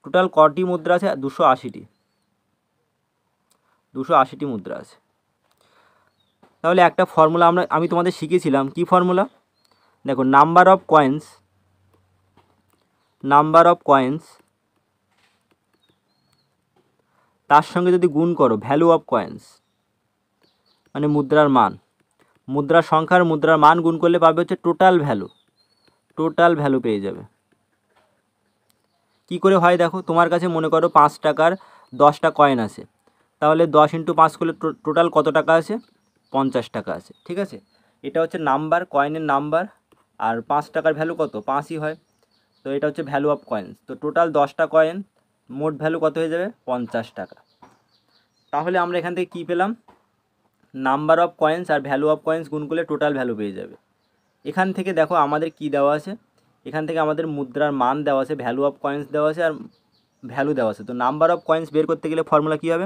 টোটাল কটি মুদ্রা আছে 280টি, 280টি মুদ্রা আছে। তাহলে একটা ফর্মুলা আমি তোমাদের শিখিয়েছিলাম, কি ফর্মুলা দেখো, নাম্বার অফ কয়েন্স তার সঙ্গে যদি গুণ করো ভ্যালু অফ কয়েন্স মানে মুদ্রার মান, মুদ্রার সংখ্যার মুদ্রার মান গুণ করলে পাবে হচ্ছে টোটাল ভ্যালু পেয়ে যাবে। কি করে হয় দেখো, তোমার কাছে মনে করো 5 টাকার 10টা কয়েন আছে, তাহলে 10 × 5 করলে টোটাল কত টাকা আছে 50 টাকা আছে, ঠিক আছে। এটা হচ্ছে নাম্বার, কয়েনের নাম্বার, আর 5 টাকার ভ্যালু কত 5ই হয়, তো এটা হচ্ছে ভ্যালু অফ কয়েন্স। তো টোটাল 10টা কয়েন, মোট ভ্যালু কত হয়ে যাবে 50 টাকা। তাহলে আমরা এখান থেকে কী পেলাম, নাম্বার অফ কয়েন্স আর ভ্যালু অফ কয়েন্স গুণ করলে টোটাল ভ্যালু পেয়ে যাবে। এখান থেকে দেখো আমাদের কি দেওয়া আছে, এখান থেকে আমাদের মুদ্রার মান দেওয়া আছে, ভ্যালু অফ কয়েন্স দেওয়া আছে আর ভ্যালু দেওয়া আছে। তো নাম্বার অফ কয়েন্স বের করতে গেলে ফর্মুলা কী হবে,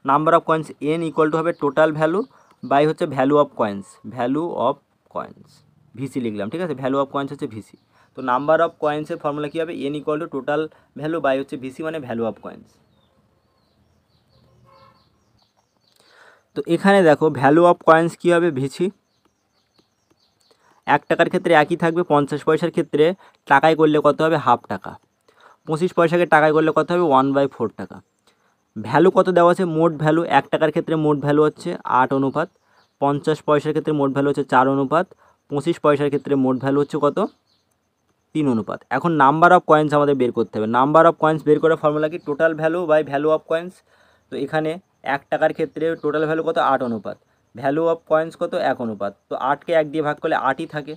নাম্বার অফ কয়েন্স n = হবে টোটাল ভ্যালু বাই হচ্ছে ভ্যালু অফ কয়েন্স, ভিসি লিখলাম, ঠিক আছে, ভ্যালু অফ কয়েন্স হচ্ছে ভিসি। তো নাম্বার অফ কয়েন্সের ফর্মুলা কী হবে, n = টোটাল ভ্যালু বাই হচ্ছে ভিসি মানে ভ্যালু অফ কয়েন্স। তো এখানে দেখো ভ্যালু অফ কয়েন্স কী হবে ভিসি, 1 টাকার ক্ষেত্রে একই থাকবে, 50 পয়সার ক্ষেত্রে টাকায় করলে কত হবে হাফ টাকা, 25 পয়সাকে টাকায় করলে কত হবে 1/4 টাকা। ভ্যালু কত দেওয়া আছে মোট ভ্যালু, 1 টাকার ক্ষেত্রে মোট ভ্যালু হচ্ছে 8 অনুপাত 50 পয়সার ক্ষেত্রে মোট ভ্যালু হচ্ছে 4 অনুপাত, 25 পয়সার ক্ষেত্রে মোট ভ্যালু হচ্ছে কত 3 অনুপাত। এখন নাম্বার অফ কয়েন্স আমাদের বের করতে হবে। নাম্বার অফ কয়েন্স বের করার ফর্মুলা কি, total value by value of coins. তো এখানে 1 টাকার ক্ষেত্রে টোটাল ভ্যালু কত 8 অনুপাত, ভ্যালু অফ কয়েন্স কত 1 অনুপাত। তো 8কে 1 দিয়ে ভাগ করলে 8ই থাকে,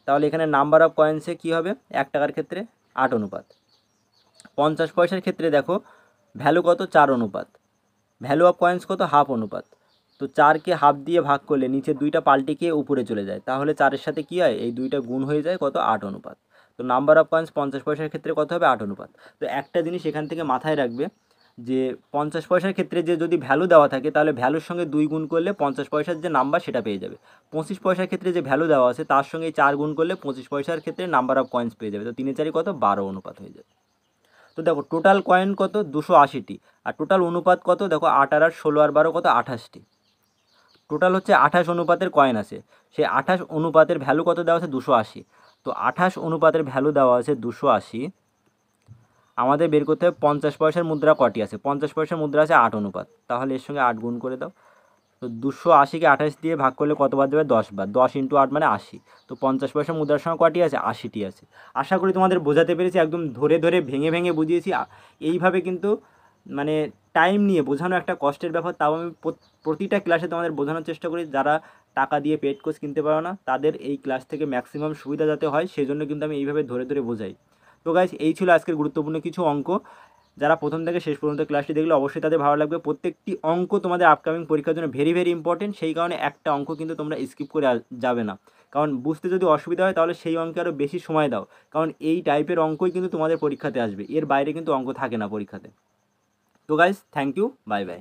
তাহলে এখানে নাম্বার অফ কয়েন্সে কী হবে 1 টাকার ক্ষেত্রে 8 অনুপাত। 50 পয়সার ক্ষেত্রে দেখো ভ্যালু কত 4 অনুপাত, ভ্যালু অফ কয়েন্স কত হাফ অনুপাত। তো 4কে হাফ দিয়ে ভাগ করলে নিচে 2টা পাল্টে গিয়ে উপরে চলে যায়, তাহলে 4-এর সাথে কী হয় এই 2টা গুণ হয়ে যায় কত 8 অনুপাত। তো নাম্বার অফ কয়েন্স 50 পয়সার ক্ষেত্রে কত হবে 8 অনুপাত। তো একটা জিনিস এখান থেকে মাথায় রাখবে যে 50 পয়সার ক্ষেত্রে যে যদি ভ্যালু দেওয়া থাকে তাহলে ভ্যালুর সঙ্গে 2 গুণ করলে 50 পয়সার যে নাম্বার সেটা পেয়ে যাবে। 25 পয়সার ক্ষেত্রে যে ভ্যালু দেওয়া আছে তার সঙ্গে 4 গুণ করলে 25 পয়সার ক্ষেত্রে নাম্বার অফ কয়েন্স পেয়ে যাবে। তো 3-4 কত 12 অনুপাত হয়ে যাবে। তো দেখো টোটাল কয়েন কত 280টি, আর টোটাল অনুপাত কত দেখো 8 আর 16 আর 12 কত 28টি। টোটাল হচ্ছে 28 অনুপাতের কয়েন আছে, সেই 28 অনুপাতের ভ্যালু কত দেওয়া আছে 280। তো 28 অনুপাতের ভ্যালু দেওয়া আছে 280, আমাদের বের করতে হবে 50 পয়সার মুদ্রা কটি আছে। 50 পয়সার মুদ্রা আছে 8 অনুপাত, তাহলে এর সঙ্গে 8 গুণ করে দাও। তো 280কে 28 দিয়ে ভাগ করলে কত বার দেবে 10 বার, 10 × 8 মানে 80। তো 50 পয়সা মুদ্রার সঙ্গে কটি আছে 80টি আছে। আশা করি তোমাদের বোঝাতে পেরেছি, একদম ধরে ধরে ভেঙে ভেঙে বুঝিয়েছি। এইভাবে কিন্তু মানে টাইম নিয়ে বোঝানো একটা কষ্টের ব্যাপার, তাও আমি প্রতিটা ক্লাসে তোমাদের বোঝানোর চেষ্টা করি। যারা টাকা দিয়ে পেড কোর্স কিনতে পারো না তাদের এই ক্লাস থেকে ম্যাক্সিমাম সুবিধা যাতে হয় সেজন্য কিন্তু আমি এইভাবে ধরে ধরে বোঝাই। তো গাইস এই ছিল আজকের গুরুত্বপূর্ণ কিছু অঙ্ক। যারা প্রথম থেকে শেষ পর্যন্ত ক্লাসটি দেখলে অবশ্যই তাদের ভালো লাগবে। প্রত্যেকটি অঙ্ক তোমাদের আপকামিং পরীক্ষার জন্য ভেরি ভেরি ইম্পর্টেন্ট, সেই কারণে একটা অঙ্ক কিন্তু তোমরা স্কিপ করে যাবে না। কারণ বুঝতে যদি অসুবিধা হয় তাহলে সেই অঙ্কে আরও বেশি সময় দাও, কারণ এই টাইপের অঙ্কই কিন্তু তোমাদের পরীক্ষাতে আসবে, এর বাইরে কিন্তু অঙ্ক থাকে না পরীক্ষাতে। তো guys thank you, bye by.